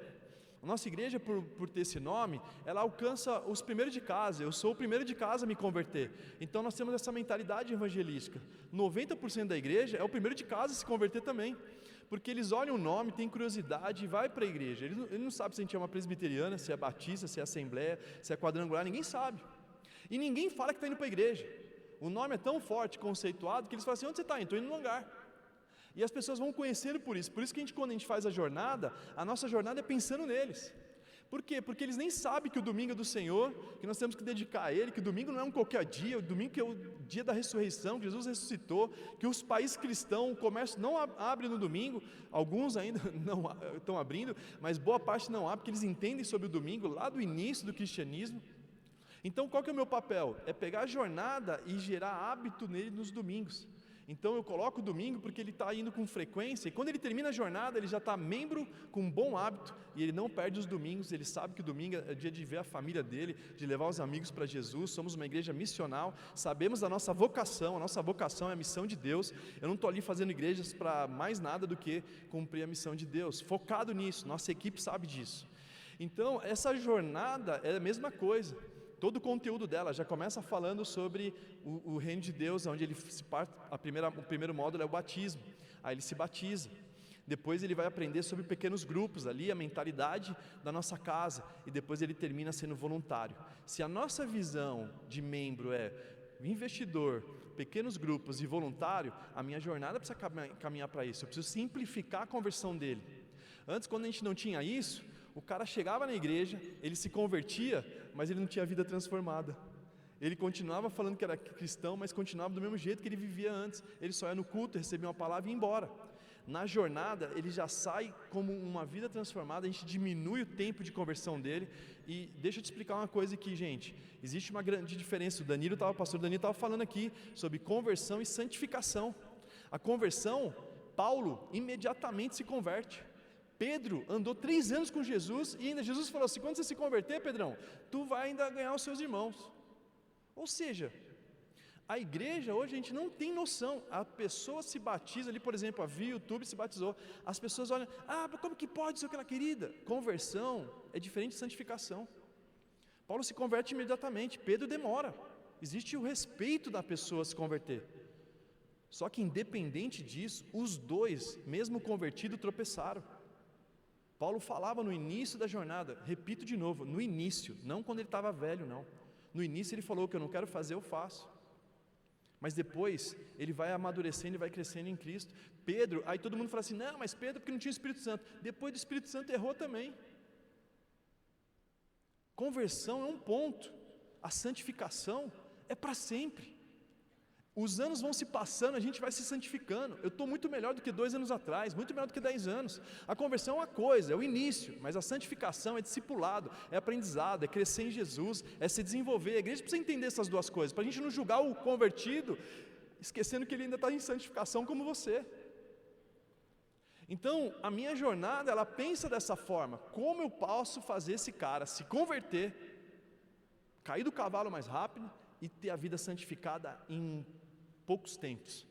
A nossa igreja, por ter esse nome, ela alcança os primeiros de casa. Eu sou o primeiro de casa a me converter. Então nós temos essa mentalidade evangelística. 90% da igreja é o primeiro de casa a se converter também, porque eles olham o nome, têm curiosidade e vai para a igreja. Ele não sabe se a gente é uma presbiteriana, se é batista, se é assembleia, se é quadrangular, ninguém sabe. E ninguém fala que está indo para a igreja. O nome é tão forte, conceituado, que eles falam assim, onde você está? Estou indo no lugar. E as pessoas vão conhecê-lo por isso. Por isso que quando a gente faz a nossa jornada é pensando neles. Por quê? Porque eles nem sabem que o domingo é do Senhor, que nós temos que dedicar a Ele, que o domingo não é um qualquer dia, o domingo que é o dia da ressurreição, que Jesus ressuscitou, que os países cristãos, o comércio não abre no domingo, alguns ainda não estão abrindo, mas boa parte não abre, porque eles entendem sobre o domingo lá do início do cristianismo. Então qual que é o meu papel? É pegar a jornada e gerar hábito nele nos domingos. Então eu coloco o domingo porque ele está indo com frequência, e quando ele termina a jornada, ele já está membro com um bom hábito, e ele não perde os domingos. Ele sabe que o domingo é dia de ver a família dele, de levar os amigos para Jesus. Somos uma igreja missional, sabemos da nossa vocação, a nossa vocação é a missão de Deus. Eu não estou ali fazendo igrejas para mais nada do que cumprir a missão de Deus, focado nisso, nossa equipe sabe disso. Então essa jornada é a mesma coisa. Todo o conteúdo dela já começa falando sobre o reino de Deus, onde o primeiro módulo é o batismo. Aí ele se batiza. Depois ele vai aprender sobre pequenos grupos, ali a mentalidade da nossa casa, e depois ele termina sendo voluntário. Se a nossa visão de membro é investidor, pequenos grupos e voluntário, a minha jornada precisa caminhar para isso. Eu preciso simplificar a conversão dele. Antes, quando a gente não tinha isso, o cara chegava na igreja, ele se convertia, mas ele não tinha vida transformada. Ele continuava falando que era cristão, mas continuava do mesmo jeito que ele vivia antes. Ele só ia no culto, recebia uma palavra e ia embora. Na jornada, ele já sai como uma vida transformada, a gente diminui o tempo de conversão dele. E deixa eu te explicar uma coisa aqui, gente. Existe uma grande diferença. O pastor Danilo estava falando aqui sobre conversão e santificação. A conversão, Paulo imediatamente se converte. Pedro andou 3 anos com Jesus, e ainda Jesus falou assim, quando você se converter, Pedrão, tu vai ainda ganhar os seus irmãos. Ou seja, a igreja hoje a gente não tem noção. A pessoa se batiza ali, por exemplo, a Via YouTube se batizou, as pessoas olham, como que pode ser aquela querida? Conversão é diferente de santificação. Paulo se converte imediatamente, Pedro demora. Existe o respeito da pessoa se converter. Só que independente disso, os dois, mesmo convertidos, tropeçaram. Paulo falava no início da jornada, repito de novo, no início, não quando ele estava velho, não. No início ele falou, o que eu não quero fazer, eu faço. Mas depois, ele vai amadurecendo e vai crescendo em Cristo. Pedro, aí todo mundo fala assim, não, mas Pedro porque não tinha o Espírito Santo. Depois do Espírito Santo errou também. Conversão é um ponto, a santificação é para sempre. Os anos vão se passando, a gente vai se santificando. Eu estou muito melhor do que 2 anos atrás, muito melhor do que 10 anos. A conversão é uma coisa, é o início, mas a santificação é discipulado, é aprendizado, é crescer em Jesus, é se desenvolver. A igreja precisa entender essas duas coisas, para a gente não julgar o convertido, esquecendo que ele ainda está em santificação como você. Então, a minha jornada, ela pensa dessa forma: como eu posso fazer esse cara se converter, cair do cavalo mais rápido e ter a vida santificada em poucos tempos,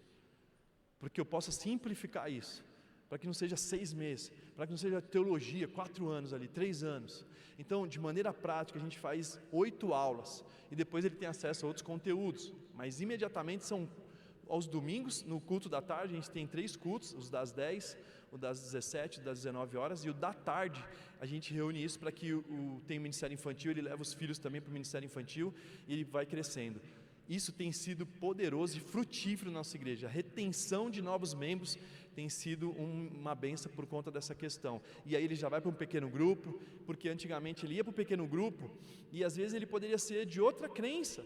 porque eu possa simplificar isso, para que não seja 6 meses, para que não seja teologia, 4 anos ali, 3 anos. Então, de maneira prática, a gente faz 8 aulas, e depois ele tem acesso a outros conteúdos, mas imediatamente são aos domingos, no culto da tarde, a gente tem 3 cultos, os das 10, o das 17, das 19 horas, e o da tarde, a gente reúne isso para que tem o Ministério Infantil, ele leva os filhos também para o Ministério Infantil, e ele vai crescendo. Isso tem sido poderoso e frutífero na nossa igreja. A retenção de novos membros tem sido uma bênção por conta dessa questão. E aí ele já vai para um pequeno grupo, porque antigamente ele ia para o pequeno grupo, e às vezes ele poderia ser de outra crença.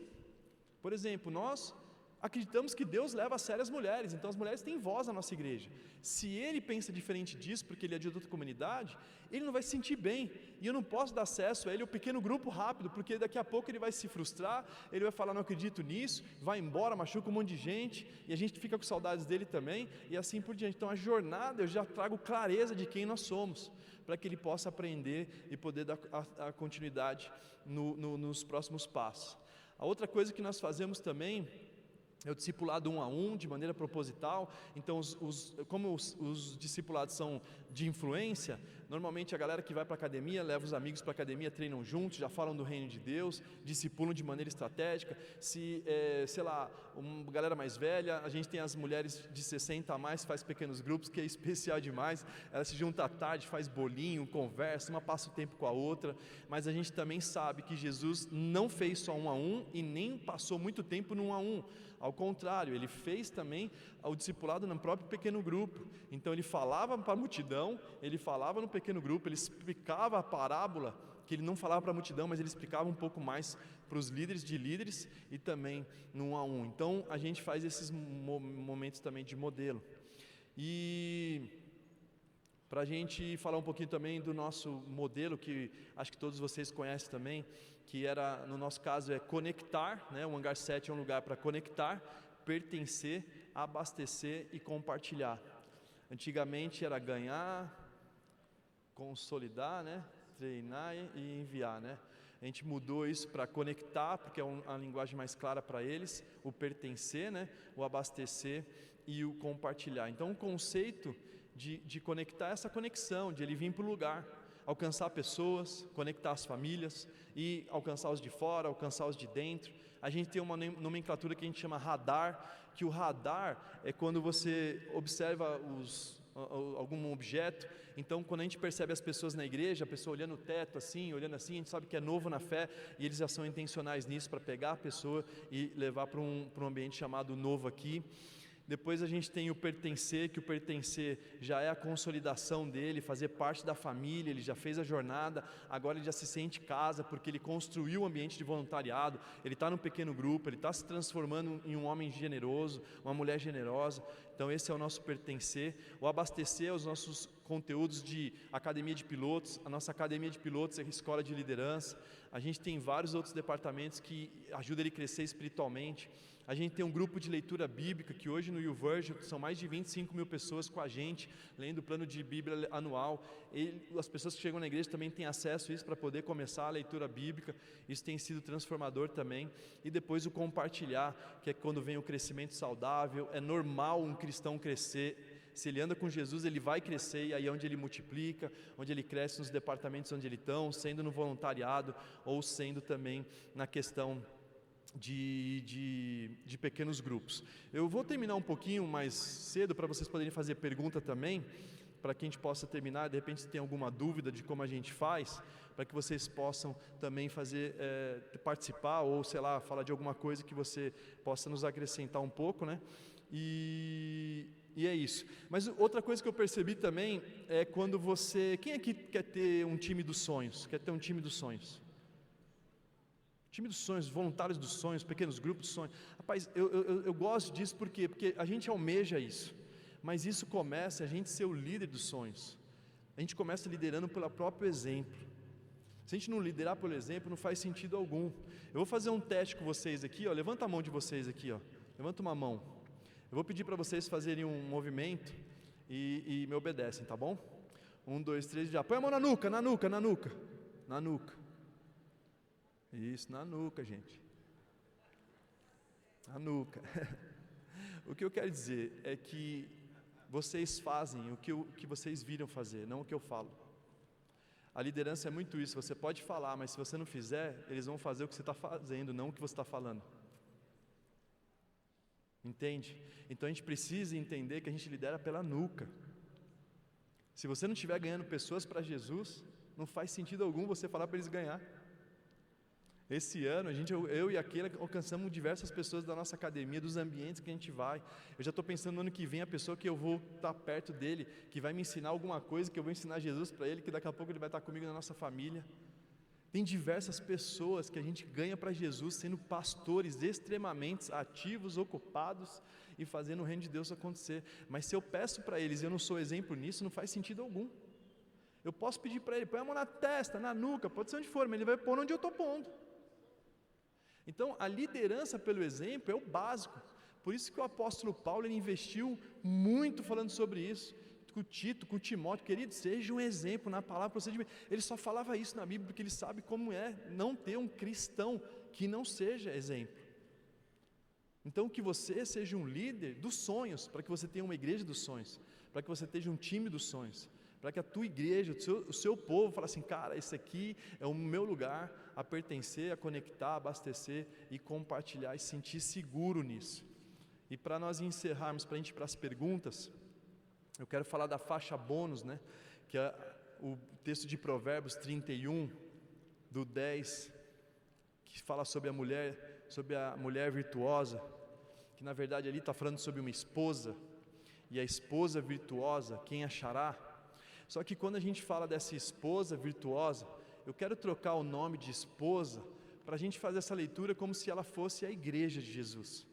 Por exemplo, nós acreditamos que Deus leva a sério as mulheres, então as mulheres têm voz na nossa igreja. Se ele pensa diferente disso, porque ele é de outra comunidade, ele não vai se sentir bem, e eu não posso dar acesso a ele, o pequeno grupo rápido, porque daqui a pouco ele vai se frustrar, ele vai falar: não acredito nisso, vai embora, machuca um monte de gente, e a gente fica com saudades dele também, e assim por diante. Então a jornada, eu já trago clareza de quem nós somos, para que ele possa aprender e poder dar a continuidade nos próximos passos. A outra coisa que nós fazemos também é o discipulado 1 a 1, de maneira proposital. Então, como os discipulados são de influência, normalmente a galera que vai para a academia, leva os amigos para a academia, treinam juntos, já falam do reino de Deus, discipulam de maneira estratégica. Se, sei lá, uma galera mais velha, a gente tem as mulheres de 60 a mais, faz pequenos grupos, que é especial demais, elas se juntam à tarde, faz bolinho, conversa, uma passa o tempo com a outra, mas a gente também sabe que Jesus não fez só 1 a 1 e nem passou muito tempo no 1 a 1, ao contrário, ele fez também o discipulado no próprio pequeno grupo. Então ele falava para a multidão, ele falava no pequeno grupo, ele explicava a parábola, que ele não falava para a multidão, mas ele explicava um pouco mais para os líderes de líderes, e também no 1 a 1. Então a gente faz esses momentos também de modelo. E para a gente falar um pouquinho também do nosso modelo, que acho que todos vocês conhecem também, que era, no nosso caso, é conectar, né? O Hangar 7 é um lugar para conectar, pertencer, abastecer e compartilhar. Antigamente era ganhar, consolidar, né? Treinar e enviar, né? A gente mudou isso para conectar, porque é uma linguagem mais clara para eles, o pertencer, né? O abastecer e o compartilhar. Então o conceito de conectar é essa conexão, de ele vir para o lugar, alcançar pessoas, conectar as famílias, e alcançar os de fora, alcançar os de dentro. A gente tem uma nomenclatura que a gente chama radar, que o radar é quando você observa algum objeto. Então quando a gente percebe as pessoas na igreja, a pessoa olhando o teto assim, olhando assim, a gente sabe que é novo na fé, e eles já são intencionais nisso, para pegar a pessoa e levar para um ambiente chamado novo aqui. Depois a gente tem o pertencer, que o pertencer já é a consolidação dele, fazer parte da família, ele já fez a jornada, agora ele já se sente casa, porque ele construiu um ambiente de voluntariado, ele está num pequeno grupo, ele está se transformando em um homem generoso, uma mulher generosa. Então esse é o nosso pertencer. O abastecer é os nossos conteúdos de academia de pilotos. A nossa academia de pilotos é a escola de liderança. A gente tem vários outros departamentos que ajudam ele a crescer espiritualmente. A gente tem um grupo de leitura bíblica, que hoje no YouVersion são mais de 25 mil pessoas com a gente, lendo o plano de Bíblia anual. As pessoas que chegam na igreja também têm acesso a isso, para poder começar a leitura bíblica. Isso tem sido transformador também. E depois o compartilhar, que é quando vem o crescimento saudável. É normal um cristão crescer. Se ele anda com Jesus, ele vai crescer, e aí é onde ele multiplica, onde ele cresce nos departamentos onde ele está, sendo no voluntariado, ou sendo também na questão de pequenos grupos. Eu vou terminar um pouquinho mais cedo, para vocês poderem fazer pergunta também, para que a gente possa terminar. De repente, se tem alguma dúvida de como a gente faz, para que vocês possam também fazer, participar, ou sei lá, falar de alguma coisa que você possa nos acrescentar um pouco, né? E é isso. Mas outra coisa que eu percebi também é quando você... Quem aqui quer ter um time dos sonhos? Quer ter um time dos sonhos? Time dos sonhos, voluntários dos sonhos, pequenos grupos de sonhos. Rapaz, eu gosto disso por quê? Porque a gente almeja isso, mas isso começa a gente ser o líder dos sonhos. A gente começa liderando pelo próprio exemplo. Se a gente não liderar pelo exemplo, não faz sentido algum. Eu vou fazer um teste com vocês aqui, ó. Levanta a mão de vocês aqui, ó. Levanta uma mão. Eu vou pedir para vocês fazerem um movimento e me obedecem, tá bom? 1, 2, 3, já. Põe a mão na nuca, na nuca, na nuca. Na nuca. Isso, na nuca, gente. Na nuca. O que eu quero dizer é que vocês fazem o que vocês viram fazer, não o que eu falo. A liderança é muito isso, você pode falar, mas se você não fizer, eles vão fazer o que você está fazendo, não o que você está falando. Entende? Então a gente precisa entender que a gente lidera pela nuca. Se você não estiver ganhando pessoas para Jesus, não faz sentido algum você falar para eles ganhar. Esse ano, eu e a Keila alcançamos diversas pessoas da nossa academia, dos ambientes que a gente vai. Eu já estou pensando no ano que vem a pessoa que eu vou estar perto dele, que vai me ensinar alguma coisa, que eu vou ensinar Jesus para ele, que daqui a pouco ele vai estar comigo na nossa família. Tem diversas pessoas que a gente ganha para Jesus, sendo pastores extremamente ativos, ocupados e fazendo o reino de Deus acontecer. Mas se eu peço para eles e eu não sou exemplo nisso, não faz sentido algum. Eu posso pedir para ele, põe a mão na testa, na nuca, pode ser onde for, mas ele vai pôr onde eu estou pondo. Então, a liderança pelo exemplo é o básico. Por isso que o apóstolo Paulo ele investiu muito falando sobre isso. Com Tito, com Timóteo, querido, seja um exemplo na palavra, procedimento. Ele só falava isso na Bíblia porque ele sabe como é não ter um cristão que não seja exemplo. Então, que você seja um líder dos sonhos, para que você tenha uma igreja dos sonhos, para que você tenha um time dos sonhos, para que a tua igreja, o seu povo fale assim, cara, esse aqui é o meu lugar a pertencer, a conectar, a abastecer e compartilhar e sentir seguro nisso. E para nós encerrarmos, para a gente ir para as perguntas, eu quero falar da faixa bônus, né? Que é o texto de Provérbios 31, do 10, que fala sobre a mulher virtuosa, que na verdade ali está falando sobre uma esposa, e a esposa virtuosa, quem achará? Só que quando a gente fala dessa esposa virtuosa, eu quero trocar o nome de esposa para a gente fazer essa leitura como se ela fosse a igreja de Jesus,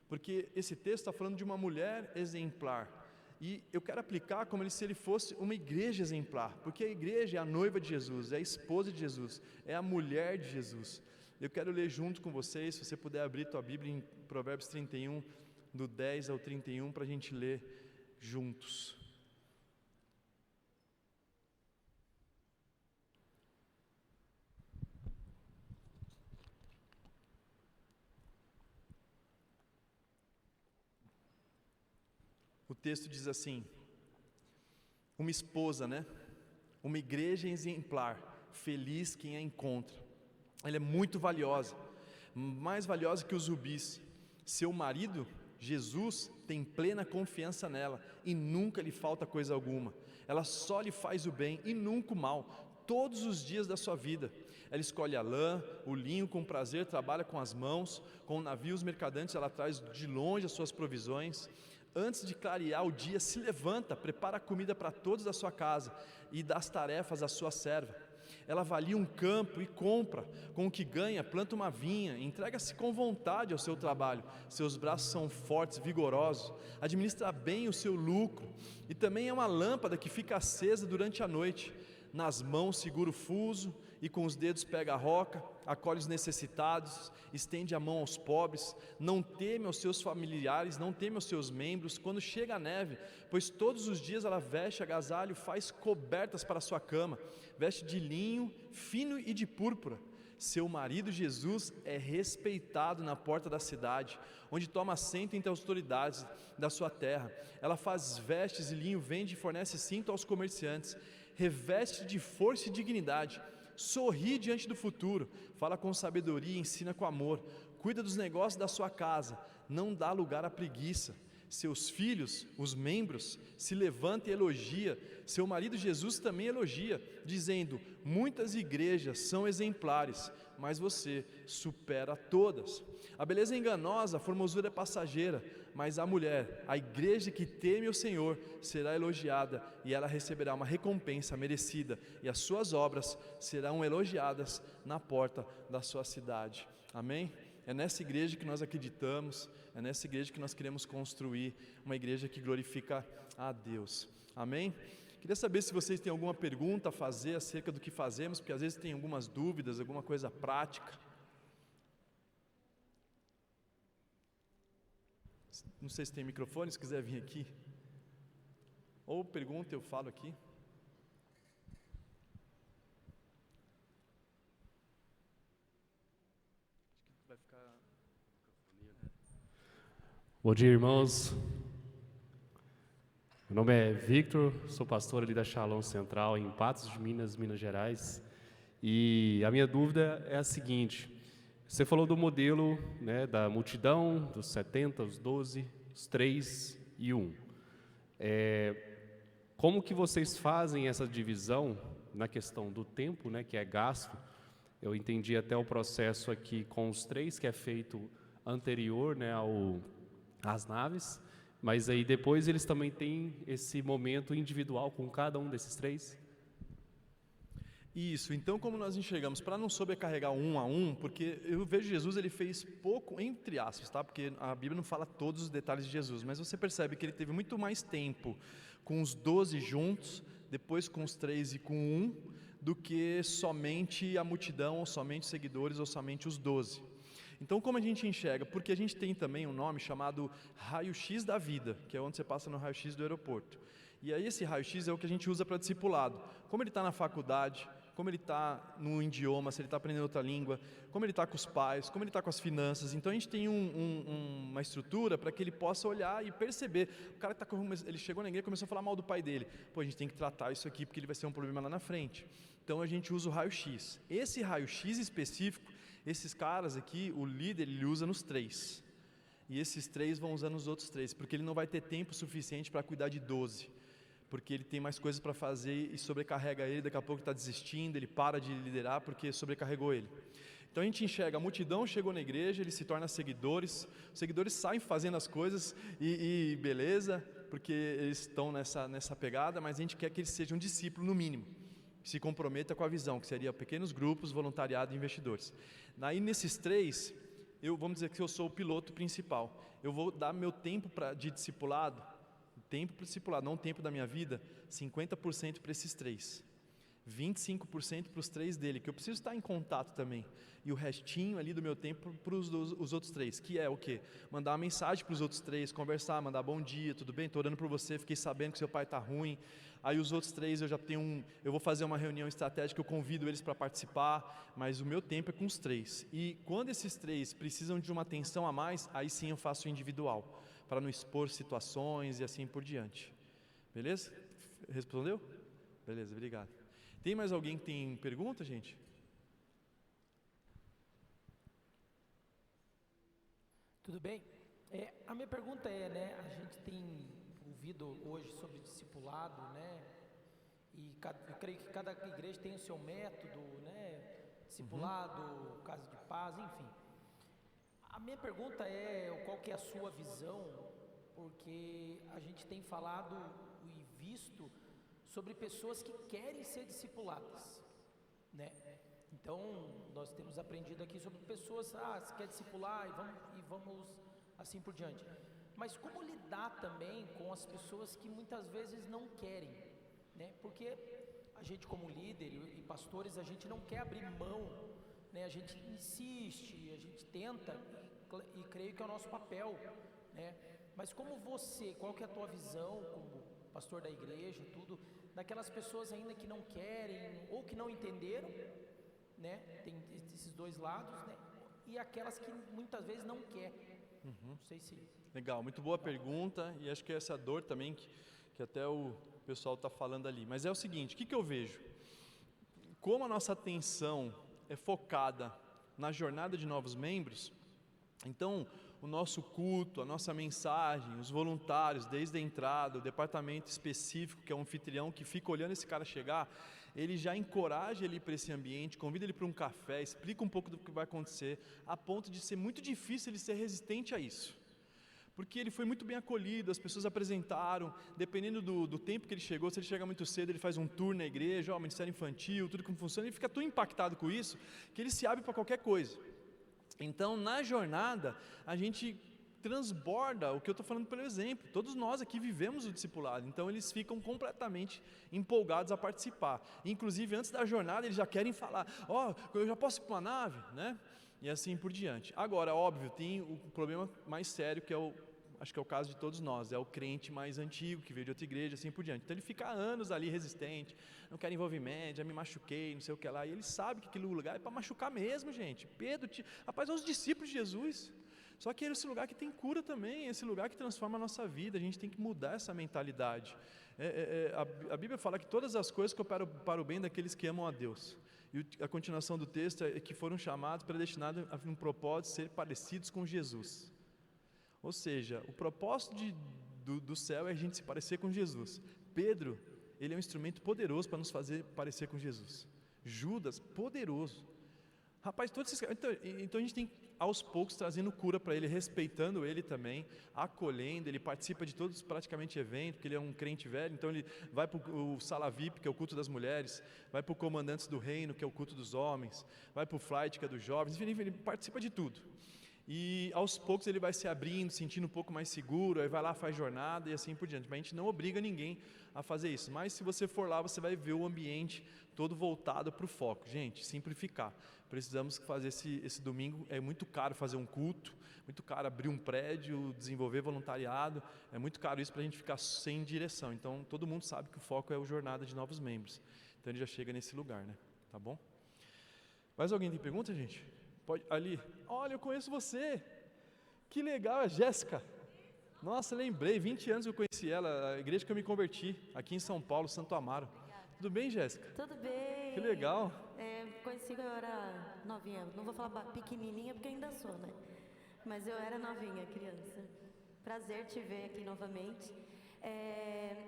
porque esse texto está falando de uma mulher exemplar, e eu quero aplicar como se ele fosse uma igreja exemplar, porque a igreja é a noiva de Jesus, é a esposa de Jesus, é a mulher de Jesus. Eu quero ler junto com vocês, se você puder abrir tua Bíblia em Provérbios 31, do 10 ao 31, para a gente ler juntos. O texto diz assim, uma esposa, né? Uma igreja exemplar, feliz quem a encontra. Ela é muito valiosa, mais valiosa que os rubis. Seu marido, Jesus, tem plena confiança nela e nunca lhe falta coisa alguma. Ela só lhe faz o bem e nunca o mal, todos os dias da sua vida. Ela escolhe a lã, o linho com prazer, trabalha com as mãos, com navios mercadantes ela traz de longe as suas provisões. Antes de clarear o dia, se levanta, prepara a comida para todos da sua casa e dá as tarefas à sua serva. Ela avalia um campo e compra, com o que ganha, planta uma vinha, entrega-se com vontade ao seu trabalho, seus braços são fortes, vigorosos, administra bem o seu lucro, e também é uma lâmpada que fica acesa durante a noite, nas mãos segura o fuso, e com os dedos pega a roca, acolhe os necessitados, estende a mão aos pobres, não teme aos seus familiares, não teme aos seus membros, quando chega a neve, pois todos os dias ela veste agasalho, faz cobertas para a sua cama, veste de linho fino e de púrpura. Seu marido Jesus é respeitado na porta da cidade, onde toma assento entre as autoridades da sua terra. Ela faz vestes de linho, vende e fornece cinto aos comerciantes, reveste de força e dignidade, sorri diante do futuro, fala com sabedoria, ensina com amor, cuida dos negócios da sua casa, não dá lugar à preguiça. Seus filhos, os membros, se levanta e elogia. Seu marido Jesus também elogia, dizendo, muitas igrejas são exemplares, mas você supera todas. A beleza é enganosa, a formosura é passageira, mas a mulher, a igreja que teme o Senhor, será elogiada e ela receberá uma recompensa merecida, e as suas obras serão elogiadas na porta da sua cidade. Amém? É nessa igreja que nós acreditamos, é nessa igreja que nós queremos construir uma igreja que glorifica a Deus. Amém? Queria saber se vocês têm alguma pergunta a fazer acerca do que fazemos, porque às vezes tem algumas dúvidas, alguma coisa prática. Não sei se tem microfone, se quiser vir aqui. Ou pergunta, eu falo aqui. Vai ficar... Bom dia, irmãos. Meu nome é Victor, sou pastor ali da Shalom Central, em Patos de Minas, Minas Gerais. E a minha dúvida é a seguinte: você falou do modelo, né, da multidão, dos 70, os 12, os 3 e 1. Como que vocês fazem essa divisão na questão do tempo, né, que é gasto? Eu entendi até o processo aqui com os 3, que é feito anterior, né, às naves, mas aí depois eles também têm esse momento individual com cada um desses 3? Isso, então como nós enxergamos, para não sobrecarregar um a um, porque eu vejo Jesus, ele fez pouco, entre aspas, tá? Porque a Bíblia não fala todos os detalhes de Jesus, mas você percebe que ele teve muito mais tempo com os 12 juntos, depois com os 3 e com um, do que somente a multidão, ou somente os seguidores, ou somente os 12. Então como a gente enxerga? Porque a gente tem também um nome chamado raio-x da vida, que é onde você passa no raio-x do aeroporto. E aí esse raio-x é o que a gente usa para discipulado. Como ele está na faculdade, como ele está no idioma, se ele está aprendendo outra língua, como ele está com os pais, como ele está com as finanças. Então a gente tem uma estrutura para que ele possa olhar e perceber. O cara que ele chegou na igreja e começou a falar mal do pai dele. Pô, a gente tem que tratar isso aqui porque ele vai ser um problema lá na frente. Então a gente usa o raio-x. Esse raio-x específico, esses caras aqui, o líder, ele usa nos 3. E esses 3 vão usar nos outros 3, porque ele não vai ter tempo suficiente para cuidar de 12. Porque ele tem mais coisas para fazer e sobrecarrega ele, daqui a pouco está desistindo, ele para de liderar porque sobrecarregou ele. Então a gente enxerga, a multidão chegou na igreja, eles se tornam seguidores, os seguidores saem fazendo as coisas e beleza, porque eles estão nessa pegada, mas a gente quer que eles sejam discípulos no mínimo, que se comprometa com a visão, que seria pequenos grupos, voluntariado e investidores. Aí nesses 3, vamos dizer que eu sou o piloto principal, eu vou dar meu tempo de discipulado, tempo para o discipulado, não o tempo da minha vida, 50% para esses 3, 25% para os 3 dele, que eu preciso estar em contato também, e o restinho ali do meu tempo para os outros 3, que é o quê? Mandar uma mensagem para os outros 3, conversar, mandar bom dia, tudo bem? Estou orando por você, fiquei sabendo que seu pai está ruim. Aí os outros 3 eu vou fazer uma reunião estratégica, eu convido eles para participar, mas o meu tempo é com os 3, e quando esses 3 precisam de uma atenção a mais, aí sim eu faço o individual, para não expor situações e assim por diante. Beleza? Respondeu? Beleza, obrigado. Tem mais alguém que tem pergunta, gente? Tudo bem? A minha pergunta é, né, a gente tem ouvido hoje sobre discipulado, né, e eu creio que cada igreja tem o seu método, né, discipulado, casa de paz, enfim. A minha pergunta é, qual que é a sua visão, porque a gente tem falado e visto sobre pessoas que querem ser discipuladas, né? Então, nós temos aprendido aqui sobre pessoas, se quer discipular e vamos assim por diante. Mas como lidar também com as pessoas que muitas vezes não querem, né? Porque a gente como líder e pastores, a gente não quer abrir mão, né? A gente insiste, a gente tenta e creio que é o nosso papel, né? Mas qual que é a tua visão como pastor da igreja, tudo, daquelas pessoas ainda que não querem ou que não entenderam, né? Tem esses dois lados, né? E aquelas que muitas vezes não quer. Não sei se... Legal, muito boa pergunta, e acho que é essa dor também que até o pessoal está falando ali. Mas é o seguinte, o que eu vejo? Como a nossa atenção é focada na jornada de novos membros, então o nosso culto, a nossa mensagem, os voluntários, desde a entrada, o departamento específico, que é o anfitrião, que fica olhando esse cara chegar, ele já encoraja ele para esse ambiente, convida ele para um café, explica um pouco do que vai acontecer, a ponto de ser muito difícil ele ser resistente a isso. Porque ele foi muito bem acolhido, as pessoas apresentaram, dependendo do tempo que ele chegou, se ele chega muito cedo, ele faz um tour na igreja, ministério infantil, tudo como funciona, ele fica tão impactado com isso, que ele se abre para qualquer coisa. Então, na jornada, a gente transborda o que eu estou falando pelo exemplo. Todos nós aqui vivemos o discipulado, então eles ficam completamente empolgados a participar. Inclusive, antes da jornada, eles já querem falar, eu já posso ir para uma nave, né? E assim por diante. Agora, óbvio, tem o problema mais sério, que acho que é o caso de todos nós, é o crente mais antigo, que veio de outra igreja, assim por diante. Então ele fica anos ali resistente, não quer envolvimento, já me machuquei, não sei o que lá, e ele sabe que aquele lugar é para machucar mesmo, gente. Pedro, rapaz, são os discípulos de Jesus. Só que é esse lugar que tem cura também, esse lugar que transforma a nossa vida, a gente tem que mudar essa mentalidade. A Bíblia fala que todas as coisas cooperam para o bem daqueles que amam a Deus. E a continuação do texto é que foram chamados, predestinados a um propósito de ser parecidos com Jesus. Ou seja, o propósito do céu é a gente se parecer com Jesus. Pedro, ele é um instrumento poderoso para nos fazer parecer com Jesus. Judas, poderoso. Rapaz, todos esses caras, então a gente tem aos poucos trazendo cura para ele, respeitando ele também, acolhendo, ele participa de todos praticamente eventos, porque ele é um crente velho, então ele vai para o Sala VIP, que é o culto das mulheres, vai para o Comandantes do Reino, que é o culto dos homens, vai para o Flight, que é dos jovens, enfim, ele participa de tudo. E aos poucos ele vai se abrindo, sentindo um pouco mais seguro, aí vai lá, faz jornada e assim por diante. Mas a gente não obriga ninguém a fazer isso. Mas se você for lá, você vai ver o ambiente todo voltado para o foco. Gente, simplificar. Precisamos fazer esse domingo, é muito caro fazer um culto, muito caro abrir um prédio, desenvolver voluntariado, é muito caro isso para a gente ficar sem direção. Então todo mundo sabe que o foco é a jornada de novos membros. Então ele já chega nesse lugar, né? Tá bom? Mais alguém tem pergunta, gente? Pode, ali, olha, eu conheço você, que legal, a Jéssica. Nossa, lembrei, 20 anos que eu conheci ela, a igreja que eu me converti, aqui em São Paulo, Santo Amaro. Tudo bem, Jéssica? Tudo bem. Que legal. Conheci quando eu era novinha, não vou falar pequenininha porque ainda sou, né? Mas eu era novinha, criança. Prazer te ver aqui novamente.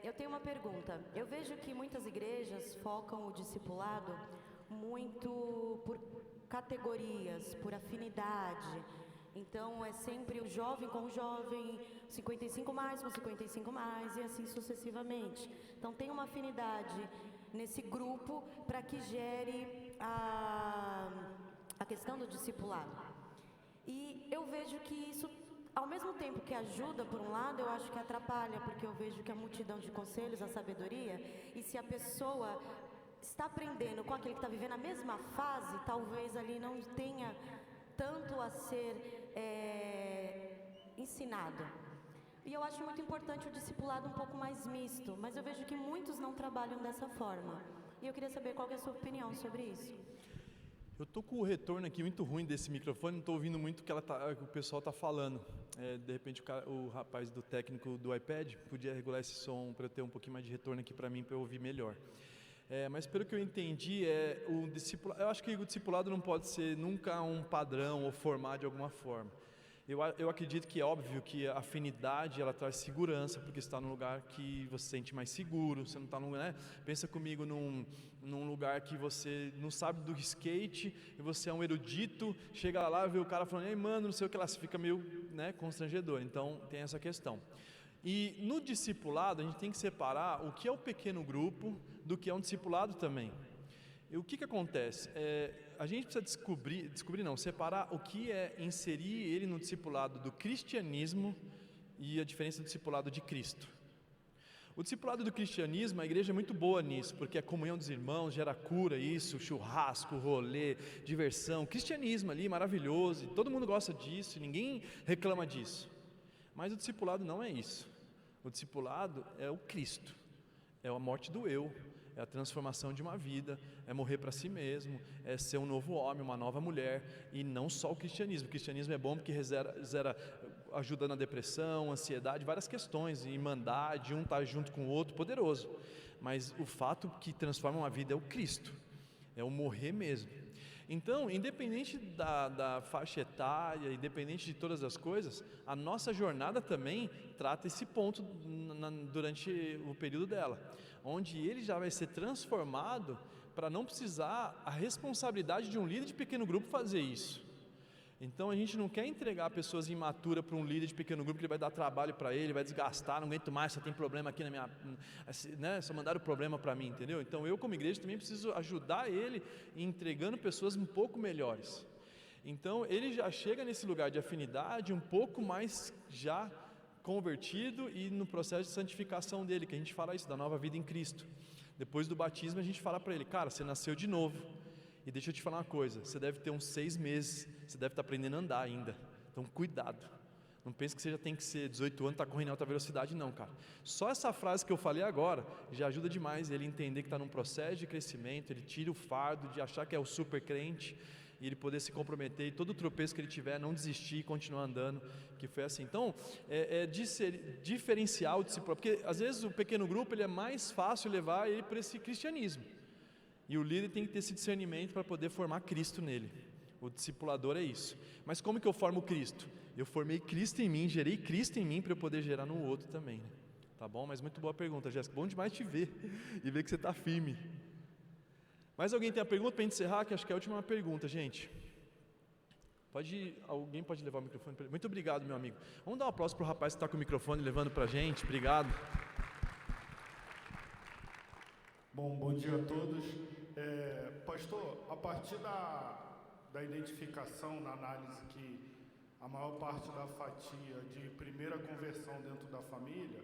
Eu tenho uma pergunta. Eu vejo que muitas igrejas focam o discipulado muito por categorias, por afinidade. Então é sempre o jovem com o jovem, 55 mais com 55 mais e assim sucessivamente. Então tem uma afinidade nesse grupo para que gere a questão do discipulado. E eu vejo que isso, ao mesmo tempo que ajuda por um lado, eu acho que atrapalha, porque eu vejo que a multidão de conselhos, a sabedoria, e se a pessoa está aprendendo com aquele que está vivendo a mesma fase, talvez ali não tenha tanto a ser ensinado. E eu acho muito importante o discipulado um pouco mais misto, mas eu vejo que muitos não trabalham dessa forma. E eu queria saber qual que é a sua opinião sobre isso. Eu estou com o retorno aqui muito ruim desse microfone, não estou ouvindo muito o que o pessoal está falando. De repente o rapaz do técnico do iPad podia regular esse som para eu ter um pouquinho mais de retorno aqui para mim, para eu ouvir melhor. Mas pelo que eu entendi, o discipulado, eu acho que o discipulado não pode ser nunca um padrão ou formar de alguma forma. Eu acredito que é óbvio que a afinidade ela traz segurança, porque você está num lugar que você se sente mais seguro, você não está pensa comigo num lugar que você não sabe do skate e você é um erudito, chega lá, vê o cara falando, ei mano, não sei o que lá, você fica meio constrangedor, então tem essa questão. E no discipulado a gente tem que separar o que é o pequeno grupo do que é um discipulado também. E o que acontece? A gente precisa separar o que é inserir ele no discipulado do cristianismo e a diferença do discipulado de Cristo. O discipulado do cristianismo, a igreja é muito boa nisso, porque a comunhão dos irmãos gera cura, isso, churrasco, rolê, diversão, cristianismo ali, maravilhoso, e todo mundo gosta disso, ninguém reclama disso. Mas o discipulado não é isso. O discipulado é o Cristo, é a morte do eu, é a transformação de uma vida, é morrer para si mesmo, é ser um novo homem, uma nova mulher, e não só o cristianismo. O cristianismo é bom porque ajuda na depressão, ansiedade, várias questões, irmandade, um está junto com o outro, poderoso. Mas o fato que transforma uma vida é o Cristo, é o morrer mesmo. Então, independente da faixa etária, independente de todas as coisas, a nossa jornada também trata esse ponto durante o período dela, onde ele já vai ser transformado para não precisar a responsabilidade de um líder de pequeno grupo fazer isso. Então a gente não quer entregar pessoas imaturas para um líder de pequeno grupo que ele vai dar trabalho para ele, vai desgastar, não aguento mais, só tem problema aqui na minha, né? Só mandaram problema para mim, entendeu? Então eu como igreja também preciso ajudar ele entregando pessoas um pouco melhores. Então ele já chega nesse lugar de afinidade um pouco mais já convertido e no processo de santificação dele, que a gente fala isso, da nova vida em Cristo. Depois do batismo a gente fala para ele, cara, você nasceu de novo. E deixa eu te falar uma coisa, você deve ter uns 6 meses, você deve estar aprendendo a andar ainda, então cuidado, não pense que você já tem que ser 18 anos, está correndo em alta velocidade não, cara. Só essa frase que eu falei agora, já ajuda demais ele entender que está num processo de crescimento, ele tira o fardo de achar que é o super crente, e ele poder se comprometer, e todo tropeço que ele tiver, não desistir e continuar andando, que foi assim. Então, diferencial de si próprio, porque às vezes o pequeno grupo, ele é mais fácil levar ele para esse cristianismo, e o líder tem que ter esse discernimento para poder formar Cristo nele. O discipulador é isso. Mas como que eu formo Cristo? Eu formei Cristo em mim, gerei Cristo em mim para eu poder gerar no outro também, né? Tá bom? Mas muito boa pergunta, Jéssica. Bom demais te ver e ver que você está firme. Mais alguém tem a pergunta para a gente encerrar? Que acho que é a última pergunta, gente. Alguém pode levar o microfone para ele? Muito obrigado, meu amigo. Vamos dar um aplauso para o rapaz que está com o microfone levando para a gente. Obrigado. Bom dia a todos. Pastor, a partir da identificação, da análise que a maior parte da fatia de primeira conversão dentro da família,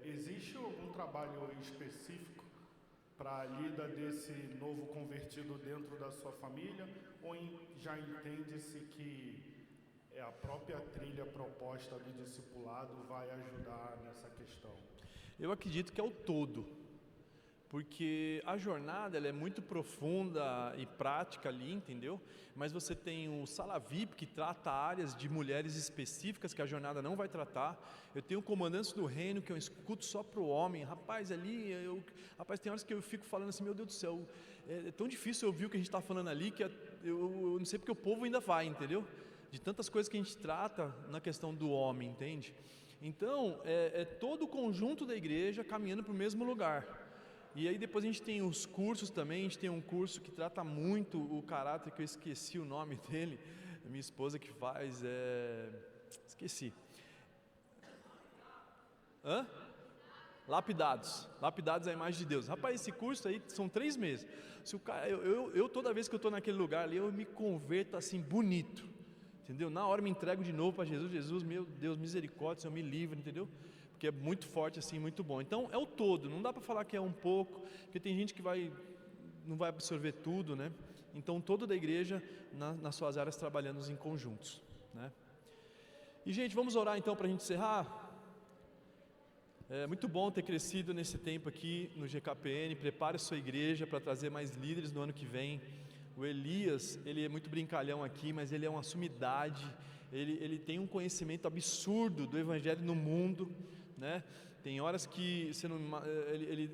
existe algum trabalho específico para a lida desse novo convertido dentro da sua família, ou já entende-se que a própria trilha proposta do discipulado vai ajudar nessa questão? Eu acredito que é o todo. Porque a jornada ela é muito profunda e prática ali, entendeu? Mas você tem o Sala VIP que trata áreas de mulheres específicas que a jornada não vai tratar. Eu tenho Comandantes do Reino que eu escuto só para o homem. Rapaz, ali, tem horas que eu fico falando assim, meu Deus do céu, é tão difícil ouvir o que a gente está falando ali que eu não sei porque o povo ainda vai, entendeu? De tantas coisas que a gente trata na questão do homem, entende? Então, é todo o conjunto da igreja caminhando para o mesmo lugar. E aí depois a gente tem os cursos também, a gente tem um curso que trata muito o caráter, que eu esqueci o nome dele, minha esposa que faz, esqueci. Lapidados à imagem de Deus. Rapaz, esse curso aí são 3 meses. Se o cara, eu toda vez que eu estou naquele lugar ali, eu me converto assim, bonito, entendeu? Na hora eu me entrego de novo para Jesus, meu Deus, misericórdia, Senhor, me livre, entendeu? Porque é muito forte assim, muito bom. Então é o todo, não dá para falar que é um pouco, porque tem gente que não vai absorver tudo, né? Então todo da igreja nas suas áreas trabalhando em conjuntos, né? E gente, vamos orar então para a gente encerrar. É muito bom ter crescido nesse tempo aqui no GKPN. Prepare a sua igreja para trazer mais líderes no ano que vem. O Elias, ele é muito brincalhão aqui, mas ele é uma sumidade. Ele tem um conhecimento absurdo do evangelho no mundo, né? Tem horas que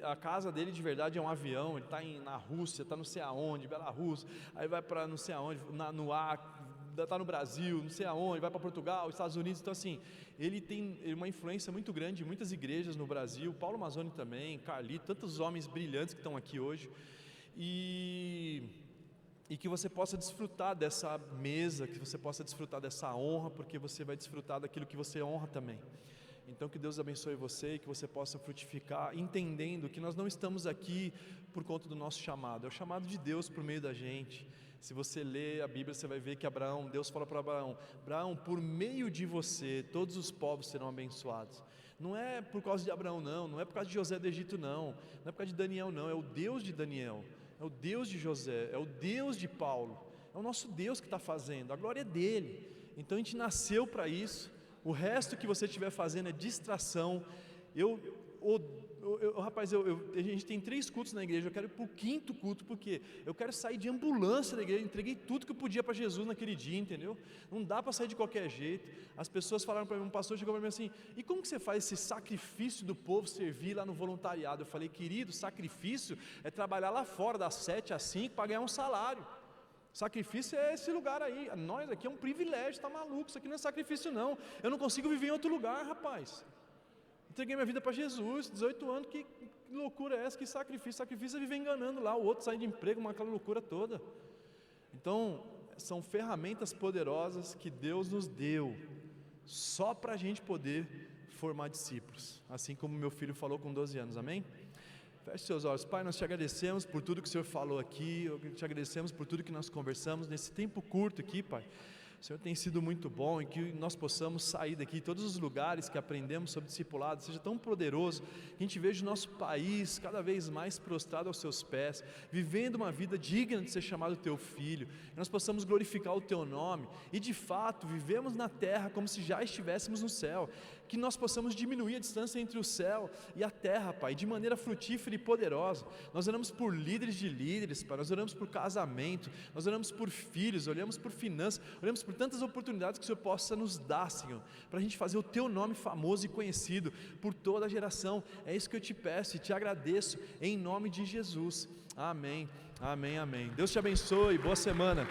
a casa dele de verdade é um avião. Ele está na Rússia, está não sei aonde, Belarus, aí vai para não sei aonde, no Acre, está no Brasil, não sei aonde, vai para Portugal, Estados Unidos. Então assim, ele tem uma influência muito grande em muitas igrejas no Brasil. Paulo Mazzoni também, Carlito, tantos homens brilhantes que estão aqui hoje, e que você possa desfrutar dessa mesa, que você possa desfrutar dessa honra, porque você vai desfrutar daquilo que você honra também. Então que Deus abençoe você e que você possa frutificar, entendendo que nós não estamos aqui por conta do nosso chamado, é o chamado de Deus por meio da gente. Se você ler a Bíblia, você vai ver que Deus fala para Abraão, por meio de você, todos os povos serão abençoados. Não é por causa de Abraão não é por causa de José do Egito não é por causa de Daniel não, é o Deus de Daniel, é o Deus de José, é o Deus de Paulo, é o nosso Deus que está fazendo, a glória é dele. Então a gente nasceu para isso. O resto que você estiver fazendo é distração. Rapaz, a gente tem 3 cultos na igreja, eu quero ir para o 5º culto, porque eu quero sair de ambulância da igreja, entreguei tudo que eu podia para Jesus naquele dia, entendeu? Não dá para sair de qualquer jeito. As pessoas falaram para mim, um pastor chegou para mim assim, e como que você faz esse sacrifício do povo servir lá no voluntariado? Eu falei, querido, sacrifício é trabalhar lá fora das 7 às 5 para ganhar um salário. Sacrifício é esse lugar aí. Nós aqui é um privilégio, está maluco, isso aqui não é sacrifício não. Eu não consigo viver em outro lugar, rapaz. Entreguei minha vida para Jesus, 18 anos, que loucura é essa? Que sacrifício? Sacrifício é viver enganando lá, o outro sair de emprego, aquela loucura toda. Então, são ferramentas poderosas que Deus nos deu, só para a gente poder formar discípulos, assim como meu filho falou com 12 anos, amém? Feche seus olhos. Pai, nós te agradecemos por tudo que o Senhor falou aqui, te agradecemos por tudo que nós conversamos nesse tempo curto aqui, Pai. O Senhor tem sido muito bom, e que nós possamos sair daqui, todos os lugares que aprendemos sobre discipulado, seja tão poderoso, que a gente veja o nosso país cada vez mais prostrado aos seus pés, vivendo uma vida digna de ser chamado teu filho, que nós possamos glorificar o teu nome, e de fato, vivemos na terra como se já estivéssemos no céu, que nós possamos diminuir a distância entre o céu e a terra, Pai, de maneira frutífera e poderosa. Nós oramos por líderes de líderes, Pai, nós oramos por casamento, nós oramos por filhos, oramos por finanças, oramos por tantas oportunidades que o Senhor possa nos dar, Senhor, para a gente fazer o teu nome famoso e conhecido por toda a geração. É isso que eu te peço e te agradeço, em nome de Jesus, amém, amém, amém. Deus te abençoe, boa semana.